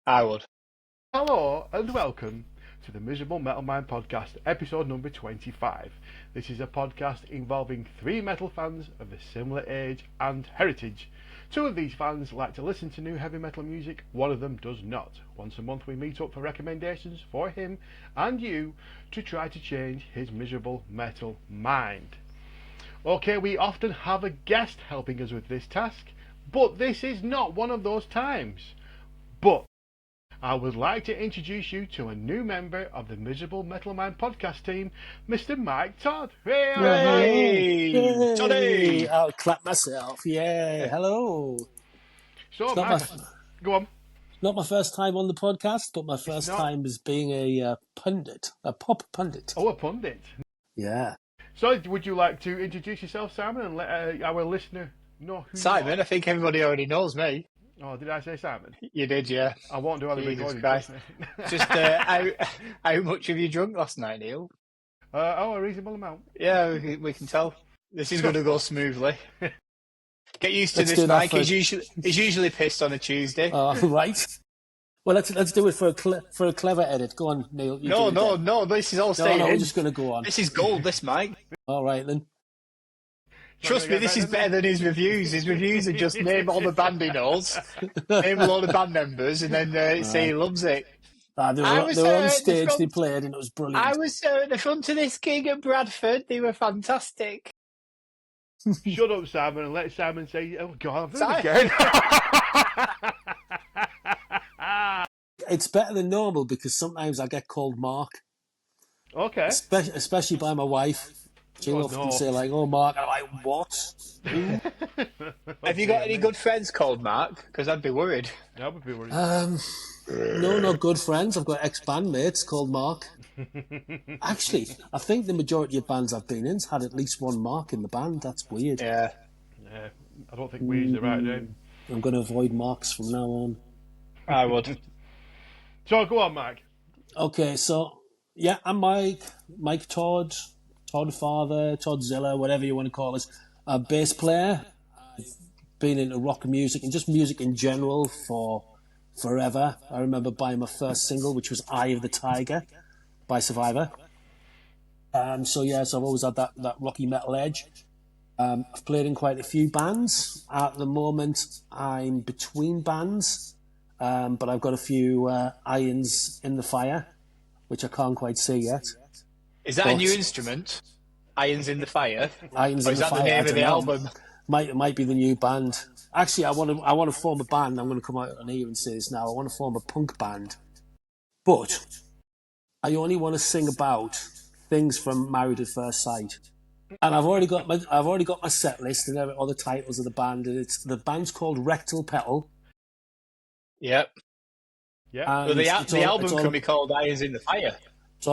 I would. Hello and welcome to the Miserable Metal Mind podcast, episode number 25. This is a podcast involving three metal fans of a similar age and heritage. Two of these fans like to listen to new heavy metal music, one of them does not. Once a month we meet up for recommendations for him and you to try to change his miserable metal mind. Okay, we often have a guest helping us with this task, but this is not one of those times. But I would like to introduce you to a new member of the Miserable Metal Mind podcast team, Mr. Mike Todd. Hey, Toddy! I'll clap myself. Yeah, hello. So, It's not Mike, my, go on. not my first time on the podcast, but my first not. time as being a pundit, a pop pundit. Oh, a pundit. Yeah. So, would you like to introduce yourself, Simon, and let our listener know who Simon, you are? I think everybody already knows me. Oh, did I say Simon? You did, yeah. I won't do other Jesus recording. Christ. Just how much have you drunk last night, Neil? A reasonable amount. Yeah, we can tell. This is going to go smoothly. Get used to Let's this, do that Mike. He's usually pissed on a Tuesday. Right. Well, let's do it for a clever edit. Go on, Neil. No. This is all staying No, in. we're just going to go on. This is gold, this, Mike. All right, then. Trust me, this is better than his reviews. His reviews are just name all the band he knows, name all the band members, and then say he loves it. They were on stage, they played, and it was brilliant. I was at the front of this gig at Bradford. They were fantastic. Shut up, Simon, and let Simon say, oh, God, Simon. again. It's better than normal because sometimes I get called Mark, Okay. especially by my wife. She'll often say, like, oh, Mark. And I'm like, what? Have you got any good friends called Mark? Because I'd be worried. That would be worried. No, not good friends. I've got ex-bandmates called Mark. Actually, I think the majority of bands I've been in had at least one Mark in the band. That's weird. Yeah. Yeah, I don't think we is the right name. I'm going to avoid Marks from now on. I would. So, go on, Mike. Okay, so, yeah, I'm Mike Todd, Todd Father, Toddzilla, whatever you want to call us, a bass player. I've been into rock music and just music in general for forever. I remember buying my first single, which was Eye of the Tiger by Survivor. So I've always had that rocky metal edge. I've played in quite a few bands. At the moment, I'm between bands, but I've got a few irons in the fire, which I can't quite see yet. Is that a new instrument? Irons in the Fire? Irons or in is the that Fire, the name I of the don't know. album? Might be the new band. Actually, I want to form a band. I'm going to come out on here and say this now. I want to form a punk band, but I only want to sing about things from Married at First Sight. And I've already got my set list and all the titles of the band. And the band's called Rectal Petal. Yep. Yeah. Well, the album can be called Irons in the Fire. It's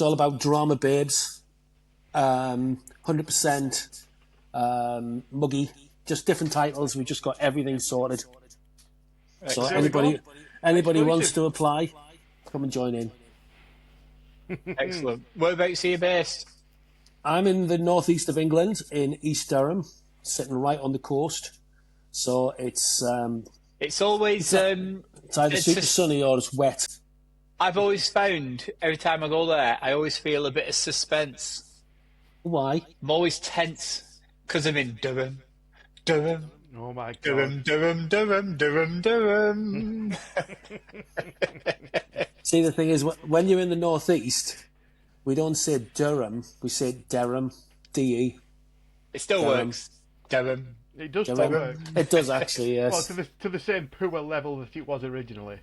all about drama babes. 100% muggy. Just different titles. We've just got everything sorted. So anybody wants to apply, come and join in. Excellent. Whereabouts are you based? I'm in the northeast of England, in East Durham, sitting right on the coast. So it's always it's either super sunny or it's wet. I've always found every time I go there, I always feel a bit of suspense. Why? I'm always tense because I'm in Durham. Durham. Oh, my God. Durham, Durham, Durham, Durham, Durham. See, the thing is, when you're in the northeast, we don't say Durham, we say Derham, D-E. It still works. Durham. It does still Durham. work. It does actually, yes. Well, to the same poor level that it was originally.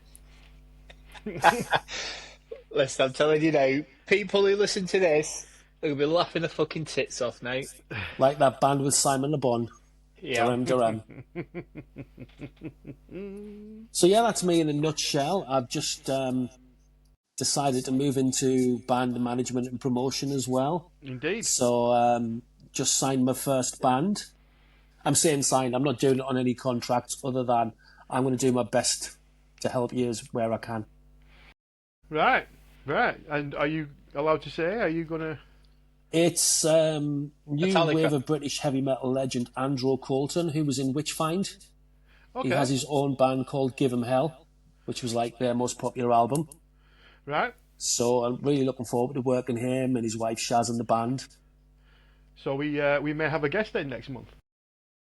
Listen, I'm telling you now, people who listen to this will be laughing their fucking tits off now. Like that band with Simon Le Bon. Yeah. Durham. So yeah, that's me in a nutshell. I've just decided to move into band management and promotion as well. Indeed. So just signed my first band. I'm saying signed. I'm not doing it on any contracts other than I'm going to do my best to help you where I can. Right. And are you allowed to say? Are you going to... It's new Metallica. wave of British heavy metal legend Andrew Colton, who was in Witchfind. Okay. He has his own band called Give 'Em Hell, which was like their most popular album. Right. So I'm really looking forward to working him and his wife Shaz in the band. So we may have a guest then next month.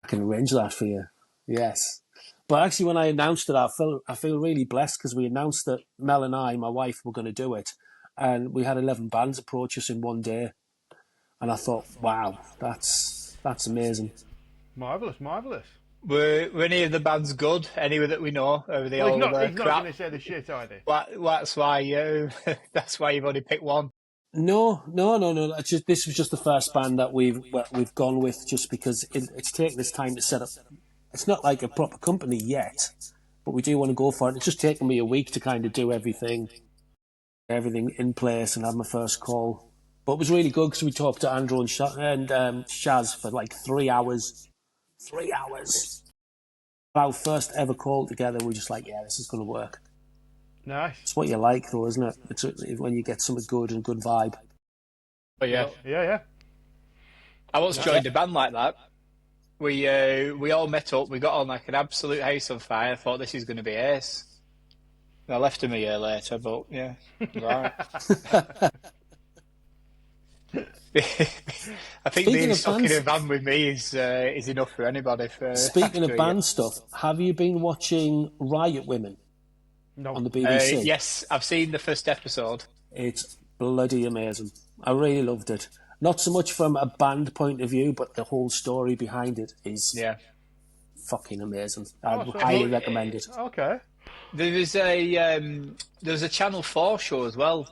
I can arrange that for you. Yes. But actually, when I announced it, I feel really blessed because we announced that Mel and I, my wife, were going to do it, and we had 11 bands approach us in one day, and I thought, wow, that's amazing. Marvelous, marvelous. Were any of the bands good? Any that we know? Or were they Well, all he's not crap? going to say the shit, are they? That's why that's why you've only picked one. No. This was just the first band that we've gone with, just because it's taken us time to set up. It's not like a proper company yet, but we do want to go for it. It's just taken me a week to kind of do everything in place and have my first call. But it was really good because we talked to Andrew and Shaz for like 3 hours. 3 hours. Our first ever call together, we're just like, yeah, this is going to work. Nice. It's what you like, though, isn't it? It's when you get something good and good vibe. But yeah, Yeah. I once joined a band like that. We all met up. We got on like an absolute house on fire. I thought this is going to be ace. And I left him a year later, but yeah, right. I think being stuck in a van with me is enough for anybody. Speaking of band stuff, have you been watching Riot Women? No. On the BBC? Yes, I've seen the first episode. It's bloody amazing. I really loved it. Not so much from a band point of view, but the whole story behind it is fucking amazing. I would highly recommend it. Okay. There was a Channel 4 show as well.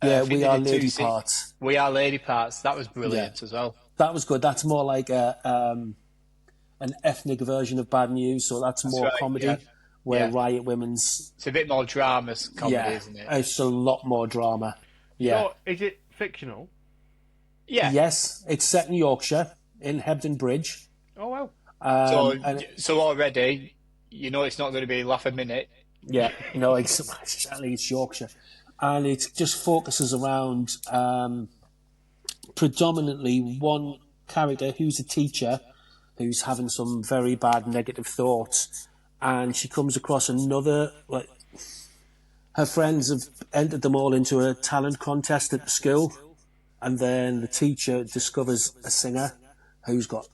Yeah, We Are Lady Parts. We Are Lady Parts. That was brilliant as well. That was good. That's more like an ethnic version of Bad News, so that's more comedy. Yeah. Where Riot Women's... It's a bit more drama comedy, isn't it? It's a lot more drama. Yeah. So, is it fictional? Yeah. Yes, it's set in Yorkshire, in Hebden Bridge. Oh, well. So already, you know it's not going to be laugh a minute. Yeah, no, exactly, it's Yorkshire. And it just focuses around predominantly one character who's a teacher who's having some very bad negative thoughts. And she comes across another, like, her friends have entered them all into a talent contest at the school. And then the teacher discovers a singer who's got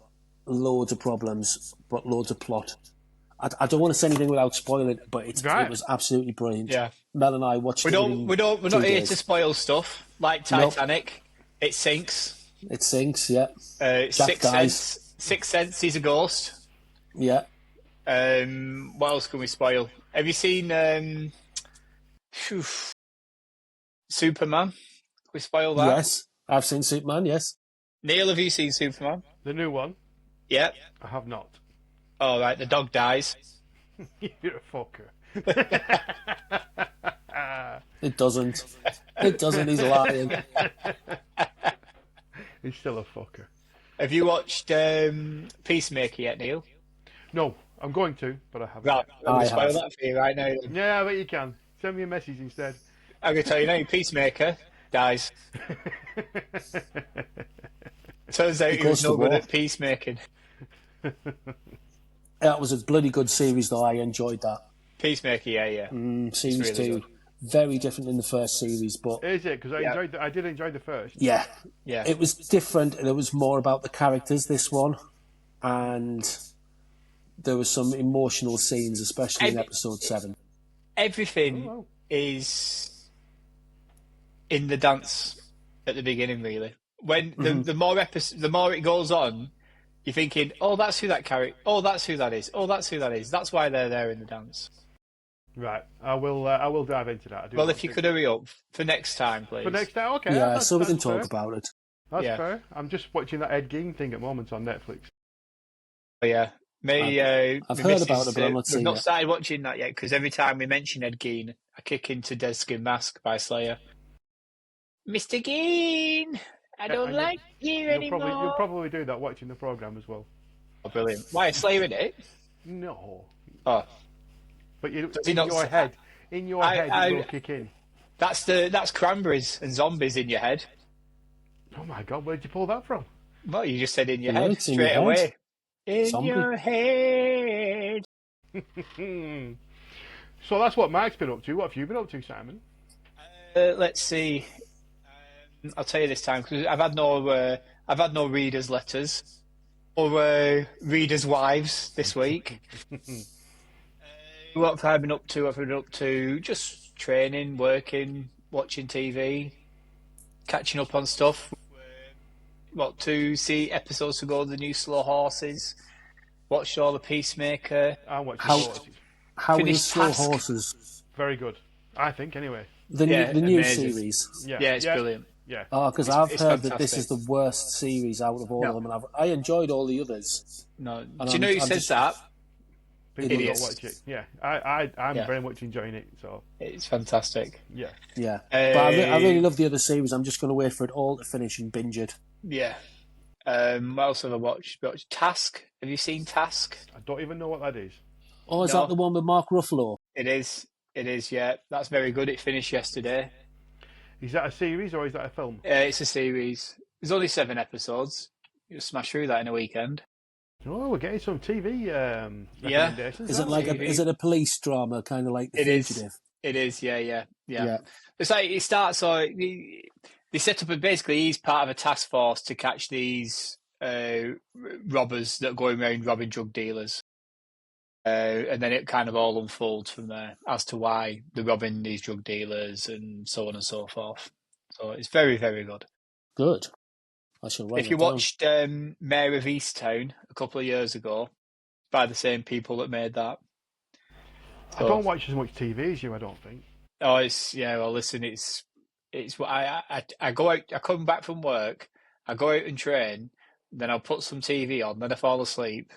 loads of problems, but loads of plot. I don't want to say anything without spoiling it, but it was absolutely brilliant. Yeah. Mel and I watched it. We're not here to spoil stuff like Titanic. Nope. It sinks. It sinks, yeah. Sixth Sense, he's a ghost. Yeah. What else can we spoil? Have you seen Superman? Can we spoil that? Yes, I've seen Superman, yes. Neil, have you seen Superman? The new one? Yeah. I have not. All right, the dog dies. You're a fucker. It doesn't. It doesn't, he's lying. He's still a fucker. Have you watched Peacemaker yet, Neil? No, I'm going to, but I haven't. Right, I'm going to spoil that for you right now. Yeah, but you can. Send me a message instead. I'm going to tell you now, Peacemaker dies. Turns out he was no good at peacemaking. That was a bloody good series, though. I enjoyed that. Peacemaker, yeah. Series really 2. Good. Very different than the first series, but... Is it? Because I did enjoy the first. Yeah. Yeah. It was different, and it was more about the characters, this one. And there were some emotional scenes, especially in episode 7. Everything is in the dance at the beginning, really. When the more it goes on, you're thinking, oh, that's who that character. Oh, that's who that is. Oh, that's who that is. That's why they're there in the dance. Right, I will dive into that. Well, if you could hurry up for next time, please. For next time, okay. Yeah, so we can talk about it. That's fair. I'm just watching that Ed Gein thing at the moment on Netflix. Oh, yeah. I've heard about it, but I'm not seeing it. We've not started watching that yet, because every time we mention Ed Gein, I kick into Dead Skin Mask by Slayer. Mr. Gein, I don't like you anymore. You'll probably do that watching the programme as well. Oh, brilliant. Why, is Slayer in it? No. Oh. But in your head, it will kick in. That's cranberries and zombies in your head. Oh my God, where did you pull that from? Well, you just said in your head straight your away. Head. In your head. So that's what Mike's been up to. What have you been up to, Simon? Let's see. I'll tell you this time because I've had no readers' letters or readers' wives this week. What have I been up to? I've been up to just training, working, watching TV, catching up on stuff. What, 2 episodes to go? The new Slow Horses. Watched all the Peacemaker. I'm watching How Horses. how is Finished Slow Task. Horses? Very good. I think, anyway. The Yeah, new amazing. series. Yeah, Yeah, it's brilliant. Yeah. Oh, because I've It's heard that this is fantastic. the worst series out of all No. of them, and I enjoyed all the others. No, And do you know who I'm says just- that? People don't Idiots. watch it. Yeah, I'm Yeah. very much enjoying it. So It's fantastic. yeah, Yeah, but I really Uh, love the other series. I'm just going to wait for it all to finish and binge it. Yeah. What else have I watched? Task. Have you seen Task? I don't even know what that is. Oh, is No. that the one with Mark Ruffalo? It is. It is. Yeah, that's very good. It finished yesterday. Is that a series or is that a film? It's a series. There's only 7 episodes. You smash through that in a weekend. Oh, we're getting some TV recommendations. Is it aren't like we? is it a police drama, kind of like The It is. Fugitive? It is. Yeah. Yeah. It's like it starts. So they set up basically he's part of a task force to catch these robbers that are going around robbing drug dealers. And then it kind of all unfolds from there as to why they're robbing these drug dealers and so on and so forth. So it's very, very good. Good. I shall write If you it down. watched Mayor of Easttown a couple of years ago, by the same people that made that. I don't watch as much TV as you. I don't think. Oh, well, listen, it's what I go out. I come back from work, I go out and train, then I'll put some TV on, then I fall asleep,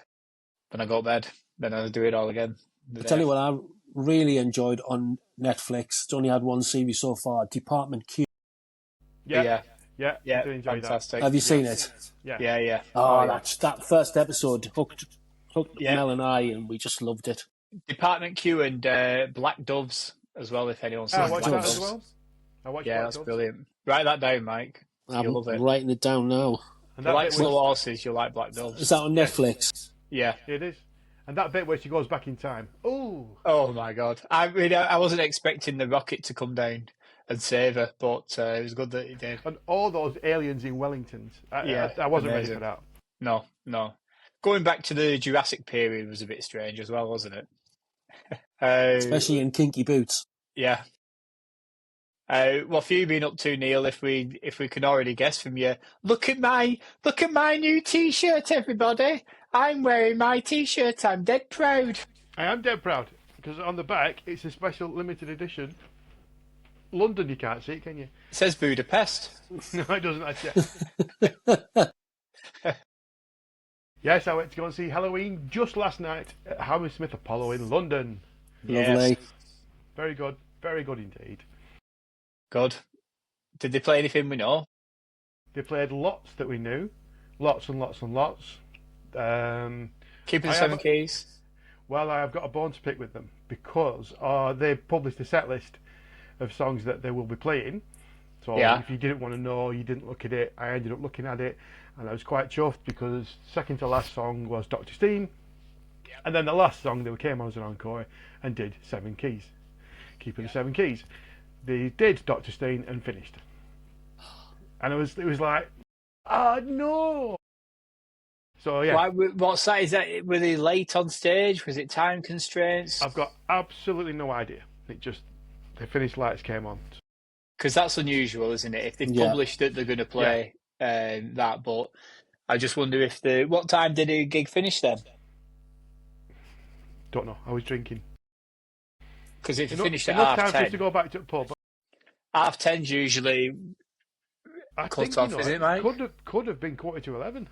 then I go to bed, then I do it all again. I tell you what, I really enjoyed on Netflix. It's only had one series so far. Department Q. Yeah, Yeah, I do enjoy fantastic. Have you seen it? that. Yeah. Oh, that first episode hooked Yeah. Mel and I, and we just loved it. Department Q and Black Doves as well. If anyone's I seen watched Black that Doves, as well. I watched yeah, Black that's Doves. brilliant. Write that down, Mike. I'm You'll love it. writing it down now. And You that like bit slow where, horses, you like Black Doves. Is that on Netflix? Yeah. it is, and that bit where she goes back in time. Ooh, Oh my God! I mean, I wasn't expecting the rocket to come down and save her, but it was good that it did. and all those aliens in Wellington. Yeah, I wasn't amazing. ready for that. No. Going back to the Jurassic period was a bit strange as well, wasn't it? Especially in kinky boots. Yeah. What have you been up to, Neil? If we can already guess from you, look at my new T-shirt, everybody! I'm wearing my T-shirt. I'm dead proud. I am dead proud because on the back it's a special limited edition. London, you can't see it, can you? It says Budapest. No, it doesn't. Actually. Yes, I went to go and see Halloween just last night at Hammersmith Apollo in London. Lovely. Yes. Very good indeed. Good. Did they play anything we know? They played lots that we knew, lots and lots and lots. Keeping I the 7 have- keys. Well, I have got a bone to pick with them because they published a set list of songs that they will be playing. So Yeah. if you didn't want to know, you didn't look at it, I ended up looking at it and I was quite chuffed because second to last song was Dr. Steam. And then the last song they came on as an encore and did 7 keys. Keeping the 7 keys. They did Dr. Steam and finished. And it was like, oh no! So yeah. Why, what's that? Is that were they late on stage? Was it time constraints? I've got absolutely no idea. It just the finished lights came on. Because that's unusual, isn't it? If they've Yeah. published that they're going to play that, but I just wonder if what time did the gig finish then? Don't know. I was drinking. Because if you Enough, finished at enough half time for us to 10, go back to the pub. half 10's usually. I Cut think, off, is it, mate? Could have been quarter to 11.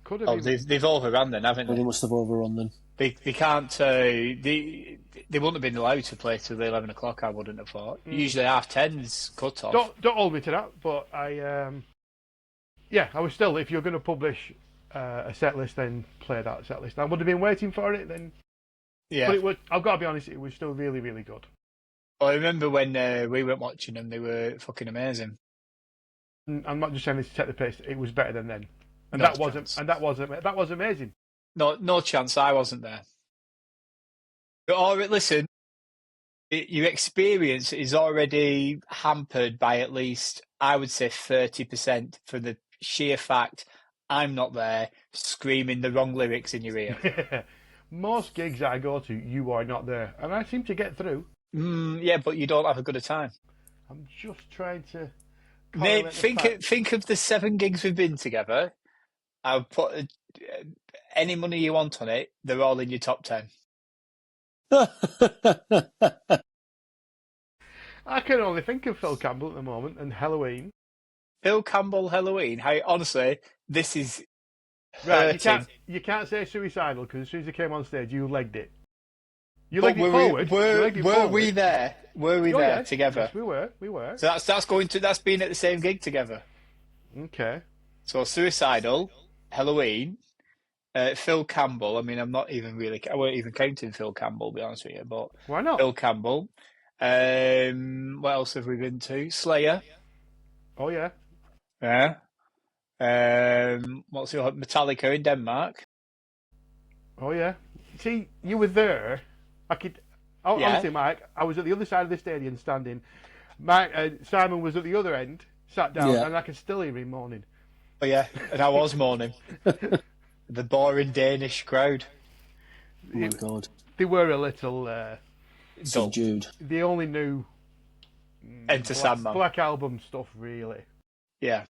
Could have Oh, been. they've overrun then, haven't Well, they they? must have overrun then. They can't. They wouldn't have been allowed to play till 11 o'clock. I wouldn't have thought. Usually half 10's cut off. Don't hold me to that. But I I was still. If you're going to publish a set list, then play that set list. I would have been waiting for it then. Yeah. But it was. I've got to be honest. It was still really, really good. I remember when we went watching them; they were fucking amazing. And I'm not just saying this to set the pace. It was better than then. And No that wasn't. chance. And that was amazing. No chance. I wasn't there. Or listen, your experience is already hampered by at least, I would say, 30% for the sheer fact I'm not there screaming the wrong lyrics in your ear. Most gigs I go to, you are not there, and I seem to get through. Yeah, but you don't have a good a time. I'm just trying to. Mate, correlate the fact- think of the 7 gigs we've been together. I'll put any money you want on it. They're all in your top 10. I can only think of Phil Campbell at the moment and Halloween. Phil Campbell, Halloween. Honestly, this is Right, hurting. you can't say Suicidal because as soon as he came on stage, you legged it. You But legged it forward. were we there? Were we Oh, there yeah. together? Yes, we were. So that's been at the same gig together. Okay. So Suicidal, Halloween, Phil Campbell. I mean, I weren't even counting Phil Campbell, to be honest with you, but Why not? Phil Campbell. What else have we been to? Slayer. Oh yeah. Yeah. What's your Metallica in Denmark? Oh yeah. See, you were there. I could. Oh, Yeah. honestly, Mike, I was at the other side of the stadium standing. Simon was at the other end, sat down, Yeah. and I could still hear him moaning. Oh yeah, and I was mourning. The boring Danish crowd. Oh my God. They were a little. Dull. Subdued. They only knew Enter Sandman. Black Album stuff, really. Yeah.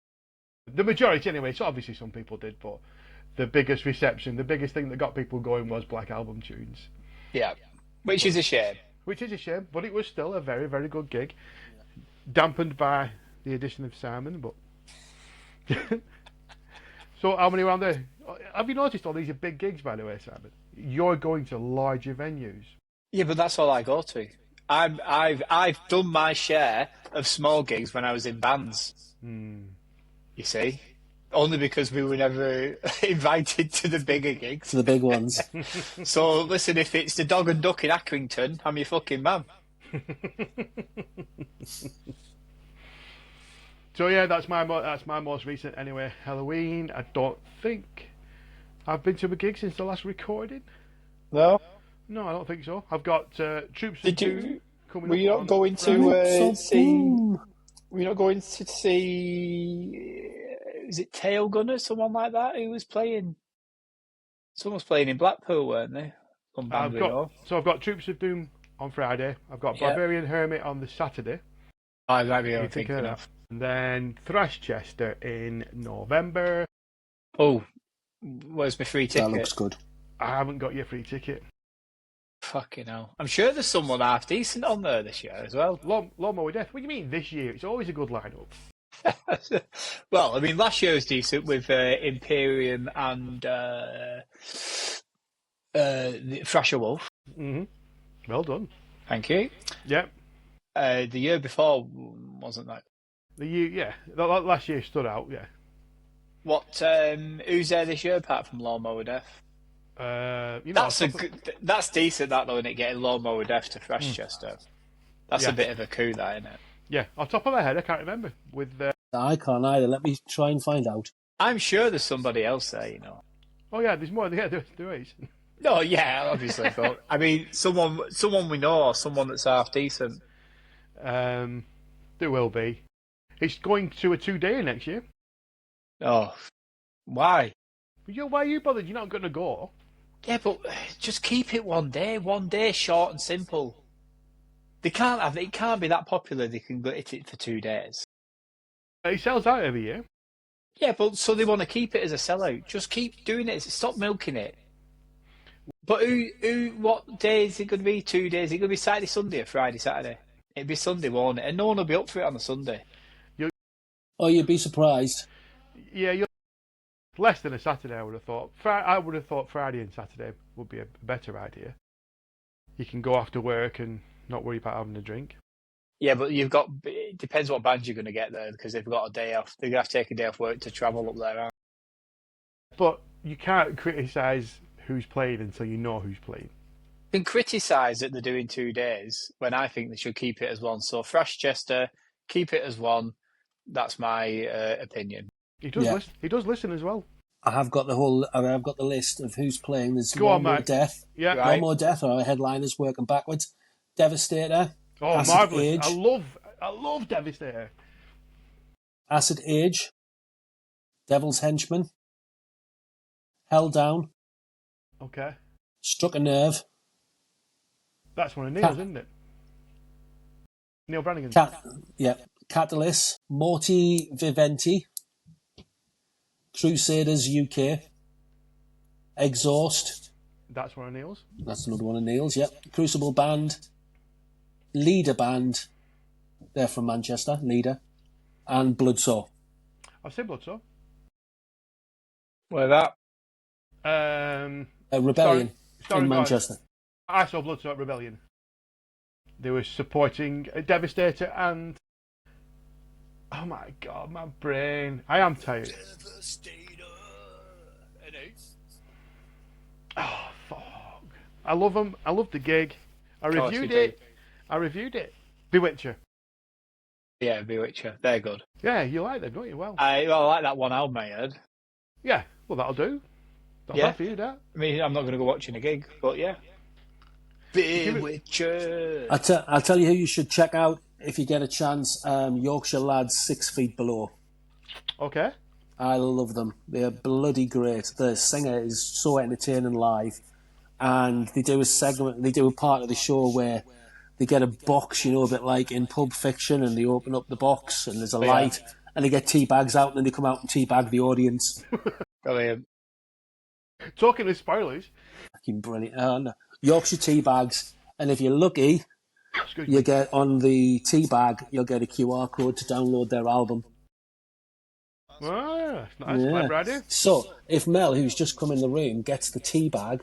The majority, anyway. So obviously, some people did, but the biggest reception, the biggest thing that got people going was Black Album tunes. Yeah. Which is a shame. Which is a shame, but it was still a very, very good gig. Dampened by the addition of Simon, but. So, how many around there? Have you noticed all these are big gigs, by the way, Simon? You're going to larger venues. Yeah, but that's all I go to. I've done my share of small gigs when I was in bands. You see, only because we were never invited to the bigger gigs. To the big ones. So listen, if it's the Dog and Duck in Accrington, I'm your fucking man. So yeah, that's my most recent anyway. Halloween. I don't think I've been to a gig since the last recording. No. No, I don't think so. I've got Troops. Did you? Coming Were you up not going to see? Were you not going to see? Is it Tail Gunner? Someone like that who was playing. Someone was playing in Blackpool, weren't they? I've got Troops of Doom on Friday. I've got Barbarian Hermit on the Saturday. I might be thinking of. And then Thrashchester in November. Oh, where's my free ticket? That looks good. I haven't got your free ticket. Fucking hell. I'm sure there's someone half decent on there this year as well. Lawnmower Death. What do you mean this year? It's always a good lineup. Well, I mean, last year was decent with Imperium and Thrasher Wolf. Mm-hmm. Well done. Thank you. Yep. The year before wasn't that? Last year stood out. Yeah. What? Who's there this year apart from Lawnmower Death? That's decent. That though, isn't it? Getting Lawnmower Death to Thrashchester. That's a bit of a coup, that, isn't it? Yeah. On top of my head, I can't remember. I can't either. Let me try and find out. I'm sure there's somebody else there. You know. Oh yeah, there's more. Yeah, there is. No, yeah, obviously, but I mean, someone we know, or someone that's half decent. There will be. It's going to a 2-day next year. Oh, why? Why are you bothered? You're not going to go. Yeah, but just keep it one day, short and simple. It can't be that popular. They can hit it for 2 days. It sells out every year. Yeah, but so they want to keep it as a sellout. Just keep doing it. Stop milking it. But what day is it going to be? 2 days? Is it going to be Saturday, Sunday, or Friday, Saturday? It'd be Sunday, won't it? And no one will be up for it on a Sunday. Oh, you'd be surprised. Yeah, you're less than a Saturday, I would have thought. I would have thought Friday and Saturday would be a better idea. You can go after work and not worry about having a drink. Yeah, but it depends what band you're going to get there, because they've got a day off. They're going to have to take a day off work to travel up there, aren't they? But you can't criticise who's playing until you know who's playing. You can criticise that they're doing 2 days when I think they should keep it as one. So Thrashchester, keep it as one. That's my opinion. He does listen as well. I've got the list of who's playing. There's Go on, One More Mike. Death. Yeah. Right. One More Death, or our headliners working backwards. Devastator. Oh, Acid marvellous. Age. I love Devastator. Acid Age. Devil's Henchman. Hell Down. Okay. Struck a Nerve. That's one of Neil's, isn't it? Neil Brannigan. Catalyst. Morty Viventi. Crusaders UK. Exhaust. That's one of Neil's. That's another one of Neil's, yep. Crucible Band. Leader Band. They're from Manchester, Leader. And Bloodsore. I've seen Bloodsore. Where that? Rebellion Starring in guys. Manchester. I saw Bloodsore at Rebellion. They were supporting Devastator and... Oh my god, my brain. I am tired. Devastator. Oh, fuck. I love them. I love the gig. I reviewed it. Bewitcher. Yeah, Bewitcher. They're good. Yeah, you like them, don't you? Well. I like that one album I heard. Yeah, well, that'll do. That'll Yeah. for you, that. I mean, I'm not going to go watching a gig, but yeah. Bewitcher. I'll tell you who you should check out if you get a chance. Yorkshire Lads, 6 Feet Below. Okay. I love them. They're bloody great. The singer is so entertaining live. And they do a part of the show where they get a box, a bit like in Pulp Fiction, and they open up the box and there's a light, and they get tea bags out, and then they come out and tea bag the audience. Brilliant. Talking of spoilers. Fucking brilliant. No. Yorkshire tea bags, and if you're lucky, Excuse me. you get on the tea bag, you'll get a QR code to download their album. Ah, nice, clever idea. So, if Mel, who's just come in the room, gets the tea bag,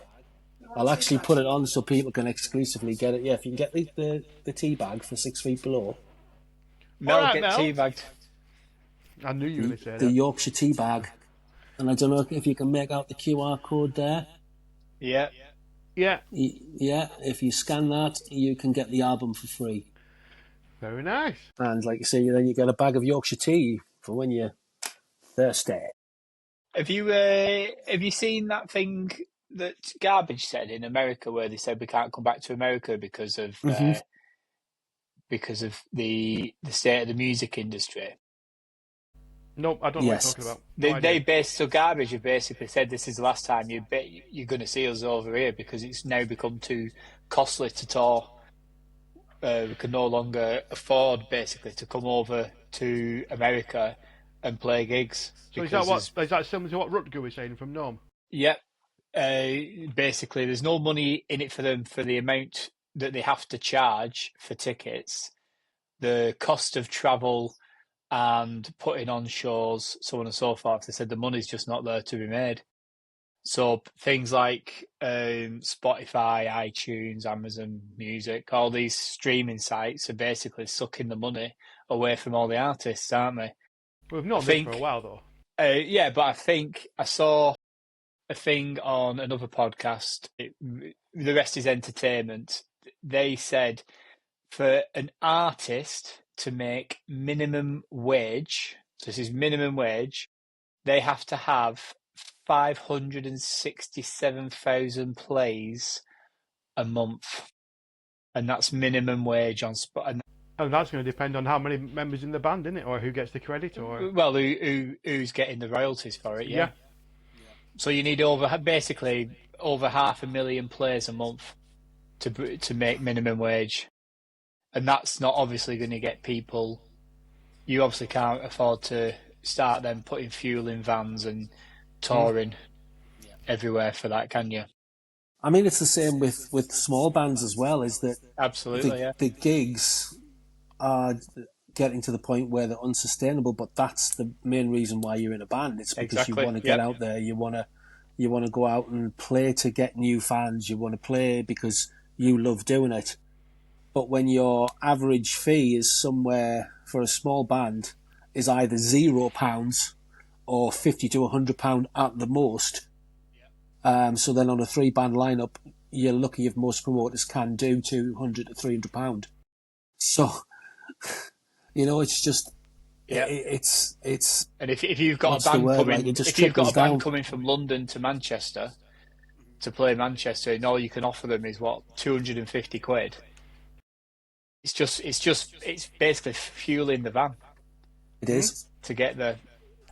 I'll actually put it on so people can exclusively get it. Yeah, if you can get the tea bag for 6 Feet Below. Mel, Alright, get Mel. teabagged. I knew you were going to say The that. Yorkshire tea bag. And I don't know if you can make out the QR code there. Yeah. Yeah, Yeah, if you scan that, you can get the album for free. very nice. And like you say, then you get a bag of Yorkshire tea for when you're thirsty. Have you seen that thing that Garbage said in America, where they said we can't come back to America because of the state of the music industry? Nope, I don't know Yes. what you're talking about. So Garbage have basically said this is the last time you're going to see us over here because it's now become too costly to tour. We can no longer afford basically to come over to America and play gigs. So is that similar to what Rutger was saying from Gnome? Yep. Basically, there's no money in it for them for the amount that they have to charge for tickets, the cost of travel and putting on shows, so on and so forth. They said the money's just not there to be made. So things like Spotify, iTunes, Amazon Music, all these streaming sites are basically sucking the money away from all the artists, aren't they? We've known this for a while, though. Yeah, but I think I saw a thing on another podcast, The Rest is Entertainment. They said for an artist to make minimum wage, so this is minimum wage, they have to have 567,000 plays a month. And that's minimum wage on spot. And that's going to depend on how many members in the band, isn't it? Or who gets the credit, or... Well, who's getting the royalties for it, Yeah. So you need basically over 500,000 plays a month to make minimum wage. And that's not obviously going to get people. You obviously can't afford to start them putting fuel in vans and touring everywhere for that, can you? I mean, it's the same with small bands as well, is that Absolutely, the gigs are getting to the point where they're unsustainable, but that's the main reason why you're in a band. It's because you want to get out there, you want to go out and play to get new fans, you want to play because you love doing it. But when your average fee is somewhere for a small band is either £0 or £50 to £100 at the most, so then on a 3-band lineup, you're lucky if most promoters can do £200 to £300. So, it's just It's And if you've got what's a the band word? Like, coming, it just if you've got trickles a band down. coming from London to Manchester to play Manchester, and all you can offer them is what, 250 quid. It's basically fueling the van It is. to get there,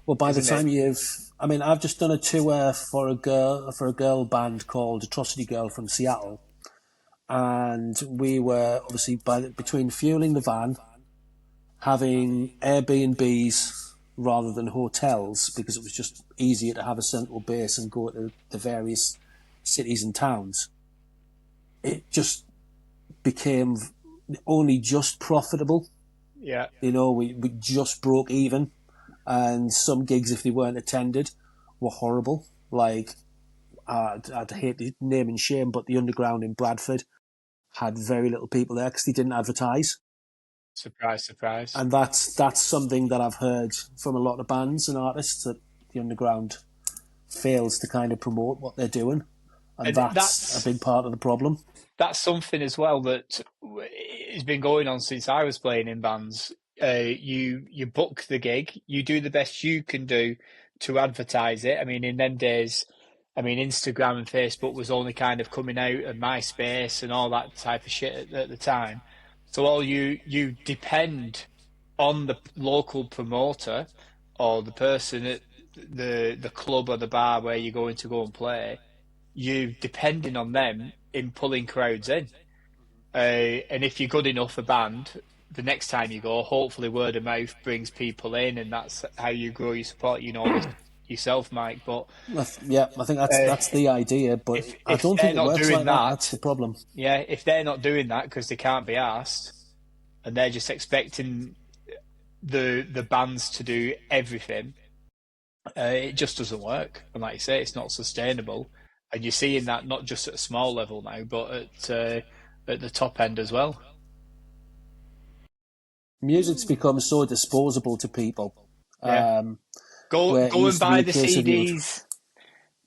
Well, by the isn't it? time I mean, I've just done a tour for a girl band called Atrocity Girl from Seattle, and we were obviously between fueling the van, having Airbnbs rather than hotels because it was just easier to have a central base and go to the various cities and towns. It just became only just profitable. Yeah. We just broke even, and some gigs, if they weren't attended, were horrible. Like, I'd hate to name and shame, but the Underground in Bradford had very little people there because they didn't advertise. Surprise, surprise. And that's something that I've heard from a lot of bands and artists, that the Underground fails to kind of promote what they're doing, and And that's a big part of the problem. that's something as well that has been going on since I was playing in bands. You book the gig, you do the best you can do to advertise it. I mean, in them days, I mean, Instagram and Facebook was only kind of coming out, and MySpace and all that type of shit at the time. So all you depend on the local promoter or the person at the club or the bar where you're going to go and play. You depending on them in pulling crowds in. And if you're good enough a band, the next time you go, hopefully word of mouth brings people in, and that's how you grow your support. You know this yourself, Mike. But Yeah, I think uh, that's the idea, but I if don't they're think it not works doing like that. That's the that, problem. yeah, if they're not doing that because they can't be asked, and they're just expecting the bands to do everything, it just doesn't work. And like you say, it's not sustainable. And you're seeing that not just at a small level now, but at the top end as well. Music's become so disposable to people, Yeah. where it Go and used to be buy a the case of CDs.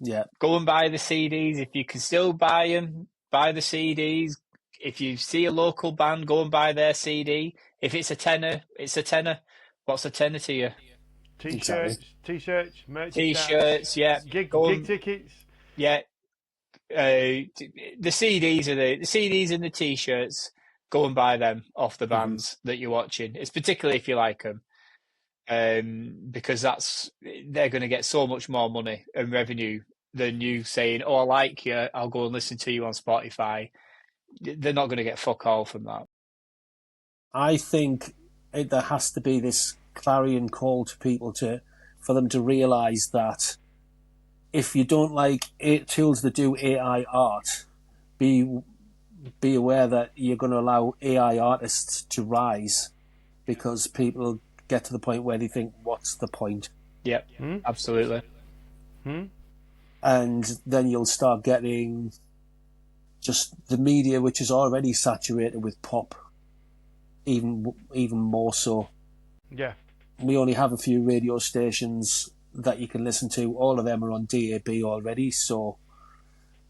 yeah, Go and buy the CDs if you can still buy them. Buy the CDs. If you see a local band, go and buy their CD. If it's a tenner, it's a tenner. What's a tenner to you? exactly. T-shirts, merchandise, T-shirts, yeah. Go gig and tickets. yeah. The CDs are the CDs and the T-shirts. Go and buy them off the bands that you're watching. It's particularly if you like them, because they're going to get so much more money and revenue than you saying, "Oh, I like you. I'll go and listen to you on Spotify." They're not going to get fuck all from that. I think there has to be this clarion call to people for them to realise that if you don't like tools that do AI art, be aware that you're going to allow AI artists to rise, because people get to the point where they think, "What's the point?" Yep, absolutely. And then you'll start getting just the media, which is already saturated with pop, even more so. Yeah. We only have a few radio stations that you can listen to. All of them are on DAB already, so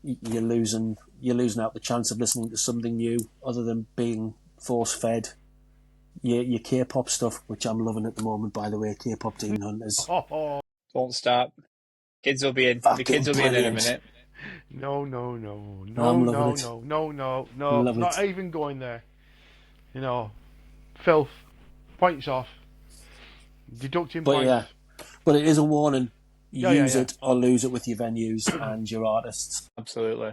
you're losing out the chance of listening to something new other than being force fed your K-pop stuff, which I'm loving at the moment, by the way. K-pop Demon Hunters, Don't start. Kids will be in. The fucking kids will be in a brilliant. minute. No. I'm loving it. No. Love Not it. even going there. Filth. Points off. Deducting But points. yeah, but it is a warning. Use Yeah. it or lose it with your venues and your artists. Absolutely.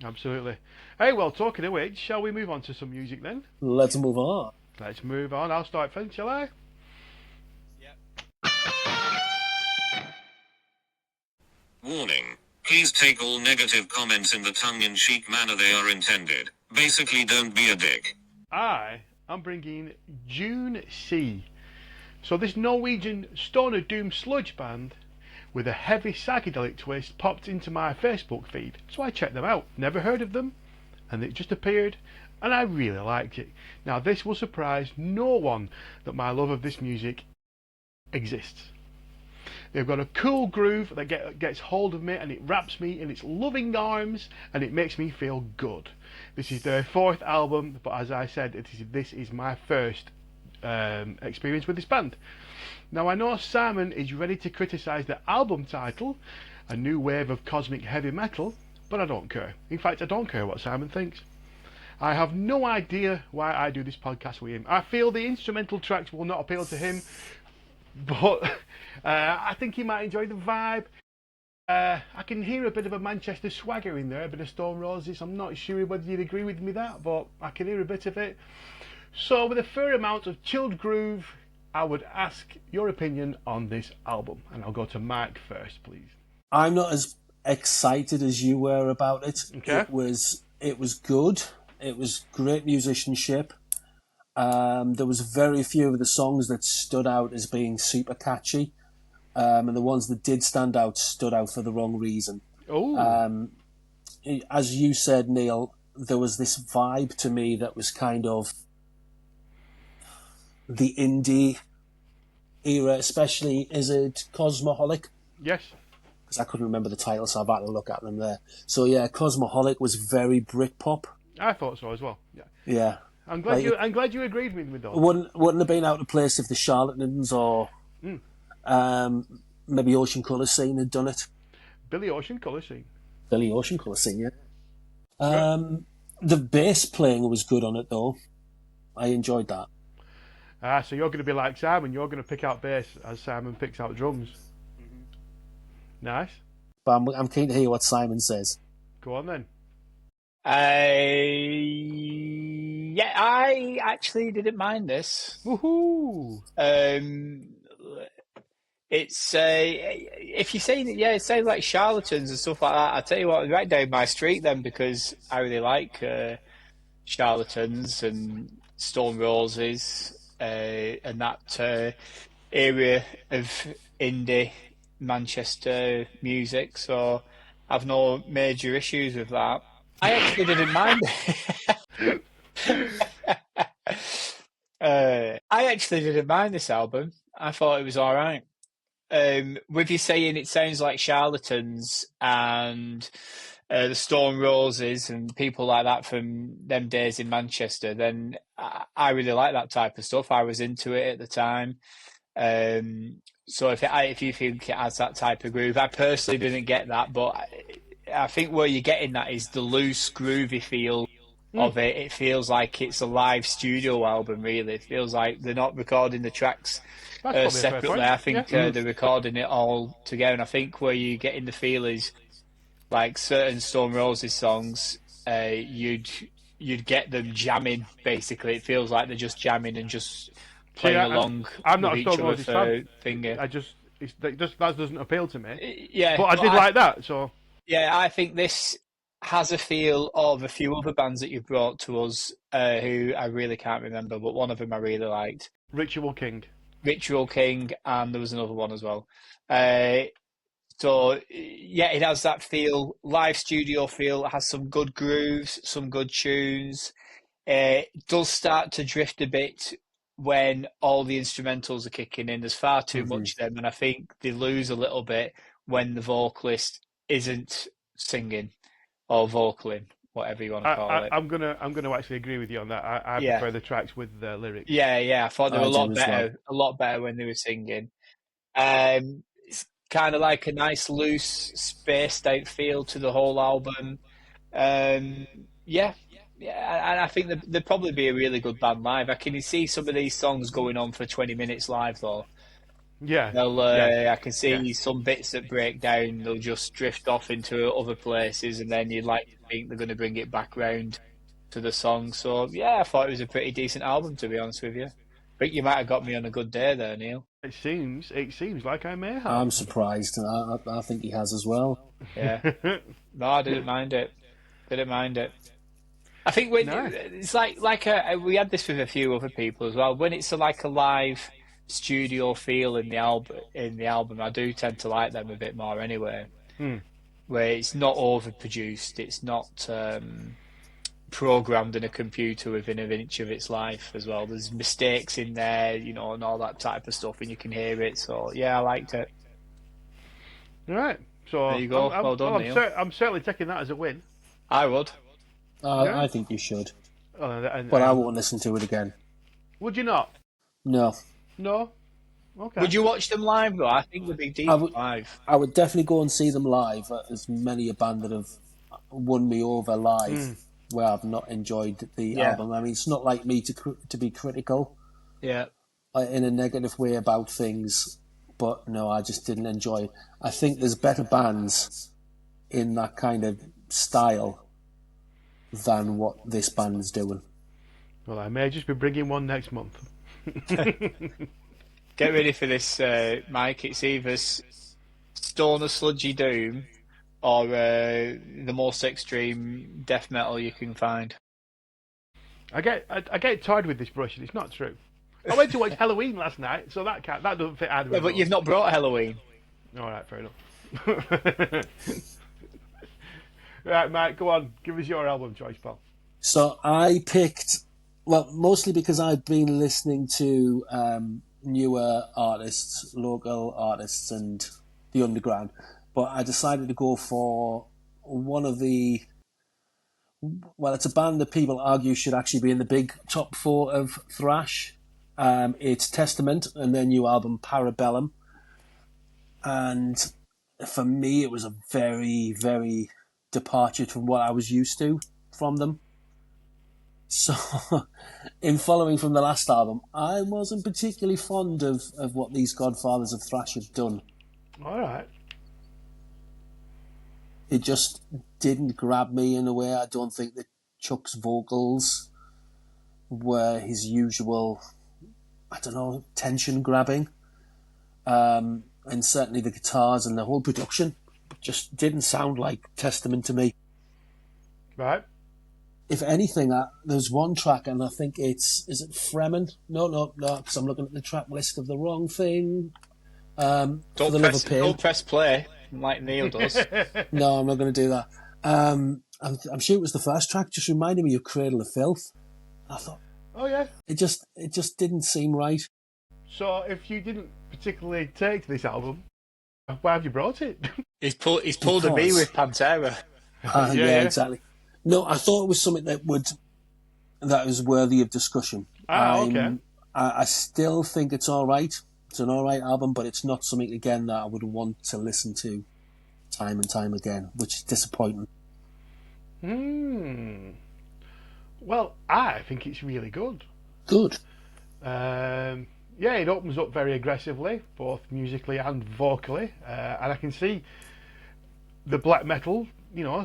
Absolutely. Hey, well, talking of which, shall we move on to some music then? Let's move on. Let's move on. I'll start first, shall I? Warning. Please take all negative comments in the tongue-in-cheek manner they are intended. Basically, don't be a dick. I am bringing Dune Sea. So this Norwegian stoner doom sludge band with a heavy psychedelic twist popped into my Facebook feed. So I checked them out. Never heard of them. And it just appeared and I really liked it. Now this will surprise no one that my love of this music exists. They've got a cool groove that gets hold of me and it wraps me in its loving arms and it makes me feel good. This is their fourth album, but as I said, this is my first experience with this band. Now I know Simon is ready to criticise the album title, A New Wave of Cosmic Heavy Metal, but I don't care. In fact, I don't care what Simon thinks. I have no idea why I do this podcast with him. I feel the instrumental tracks will not appeal to him, but I think he might enjoy the vibe. I can hear a bit of a Manchester swagger in there, a bit of Stone Roses. I'm not sure whether you'd agree with me that, but I can hear a bit of it. So with a fair amount of chilled groove, I would ask your opinion on this album. And I'll go to Mike first, please. I'm not as excited as you were about it. Okay. It was good. It was great musicianship. There was very few of the songs that stood out as being super catchy. And the ones that did stand out stood out for the wrong reason. Oh. As you said, Neil, there was this vibe to me that was kind of the indie era, especially, is it Cosmoholic? Yes. Because I couldn't remember the title, so I've had to look at them there. So yeah, Cosmoholic was very Britpop. I thought so as well. Yeah. Yeah. I'm glad you agreed with me, though. Wouldn't have been out of place if the Charlatans or maybe Ocean Colour Scene had done it. Billy Ocean Colour Scene. Billy Ocean Colour Scene, yeah. The bass playing was good on it, though. I enjoyed that. So you're going to be like Simon. You're going to pick out bass as Simon picks out drums. Mm-hmm. Nice. But I'm keen to hear what Simon says. Go on then. Yeah, I actually didn't mind this. Woohoo! It's if you're saying it, yeah, it sounds like Charlatans and stuff like that. I tell you what, right down my street then, because I really like Charlatans and Stone Roses and that area of indie Manchester music. So I've no major issues with that. I actually didn't mind it. I actually didn't mind this album. I thought it was all right. With you saying it sounds like Charlatans and the Stone Roses and people like that from them days in Manchester, then I really like that type of stuff. I was into it at the time. So if you think it has that type of groove, I personally didn't get that, but I think where you're getting that is the loose, groovy feel of it. It feels like it's a live studio album, really. It feels like they're not recording the tracks separately. I think they're recording it all together. And I think where you're getting the feel is like certain Stone Roses songs, you'd get them jamming, basically. It feels like they're just jamming and just playing along I'm not with a each Stone Roses other fan. finger. That doesn't appeal to me. Yeah, but I did like that, so... Yeah, I think this has a feel of a few other bands that you've brought to us who I really can't remember, but one of them I really liked. Ritual King, and there was another one as well. So, yeah, it has that feel, live studio feel. It has some good grooves, some good tunes. It does start to drift a bit when all the instrumentals are kicking in. There's far too much of them, and I think they lose a little bit when the vocalist isn't singing or vocaling, whatever you want to call it. I'm gonna actually agree with you on that. I prefer the tracks with the lyrics. Yeah. I thought they were a lot better when they were singing. It's kind of like a nice, loose, spaced out feel to the whole album. Yeah, and I think they'd probably be a really good band live. I can see some of these songs going on for 20 minutes live, though. Yeah. I can see some bits that break down, they'll just drift off into other places, and then you'd like to think they're going to bring it back round to the song. So, yeah, I thought it was a pretty decent album, to be honest with you. I think you might have got me on a good day there, Neil. It seems like I may have. I'm surprised. I think he has as well. Yeah. No, I didn't mind it. I think when it's like we had this with a few other people as well. When it's like a live studio feel in the album, I do tend to like them a bit more anyway. Where it's not overproduced, it's not programmed in a computer within an inch of its life as well. There's mistakes in there, and all that type of stuff, and you can hear it. So yeah, I liked it. All right, so there you go. Well done, Neil. I'm certainly taking that as a win. I would. I think you should, but I won't listen to it again. Would you not? No, No. Okay. Would you watch them live though? I think they'd be I decent would. live. I would definitely go and see them live. There's many a band that have won me over live where I've not enjoyed the Yeah, album. I mean, it's not like me to be critical yeah. in a negative way about things, but no, I just didn't enjoy it. I think there's better bands in that kind of style than what this band's doing. Well, I may just be bringing one next month. Get ready for this, Mike. It's either Stoner Sludgy Doom or the most extreme death metal you can find. I get tired with this brush, and it's not true. I went to watch Halloween last night, so that doesn't fit either Yeah, of but those. you've not brought Halloween. All right, fair enough. Right, Mike, go on. Give us your album choice, pal. So I picked, well, mostly because I've been listening to newer artists, local artists, and the underground. But I decided to go for one of the, well, it's a band that people argue should actually be in the big top four of thrash. It's Testament and their new album Parabellum. And for me, it was a very, very departure from what I was used to from them. So, in following from the last album, I wasn't particularly fond of what these Godfathers of Thrash have done. All right. It just didn't grab me in a way. I don't think that Chuck's vocals were his usual, I don't know, tension grabbing. And certainly the guitars and the whole production just didn't sound like Testament to me. Right. If anything, there's one track, and I think is it Fremen? No, because I'm looking at the track list of the wrong thing. For the Love of Pain. Don't press play like Neil does. No, I'm not going to do that. I'm sure it was the first track. Just reminded me of Cradle of Filth. I thought, Oh yeah. it just didn't seem right. So, if you didn't particularly take this album, why have you brought it? He's pulled a me with Pantera. Yeah, exactly. No, I thought it was something that was worthy of discussion. Okay. I still think it's all right. It's an all right album, but it's not something again that I would want to listen to time and time again, which is disappointing. Well, I think it's really good. Good. Yeah, it opens up very aggressively, both musically and vocally, and I can see the black metal,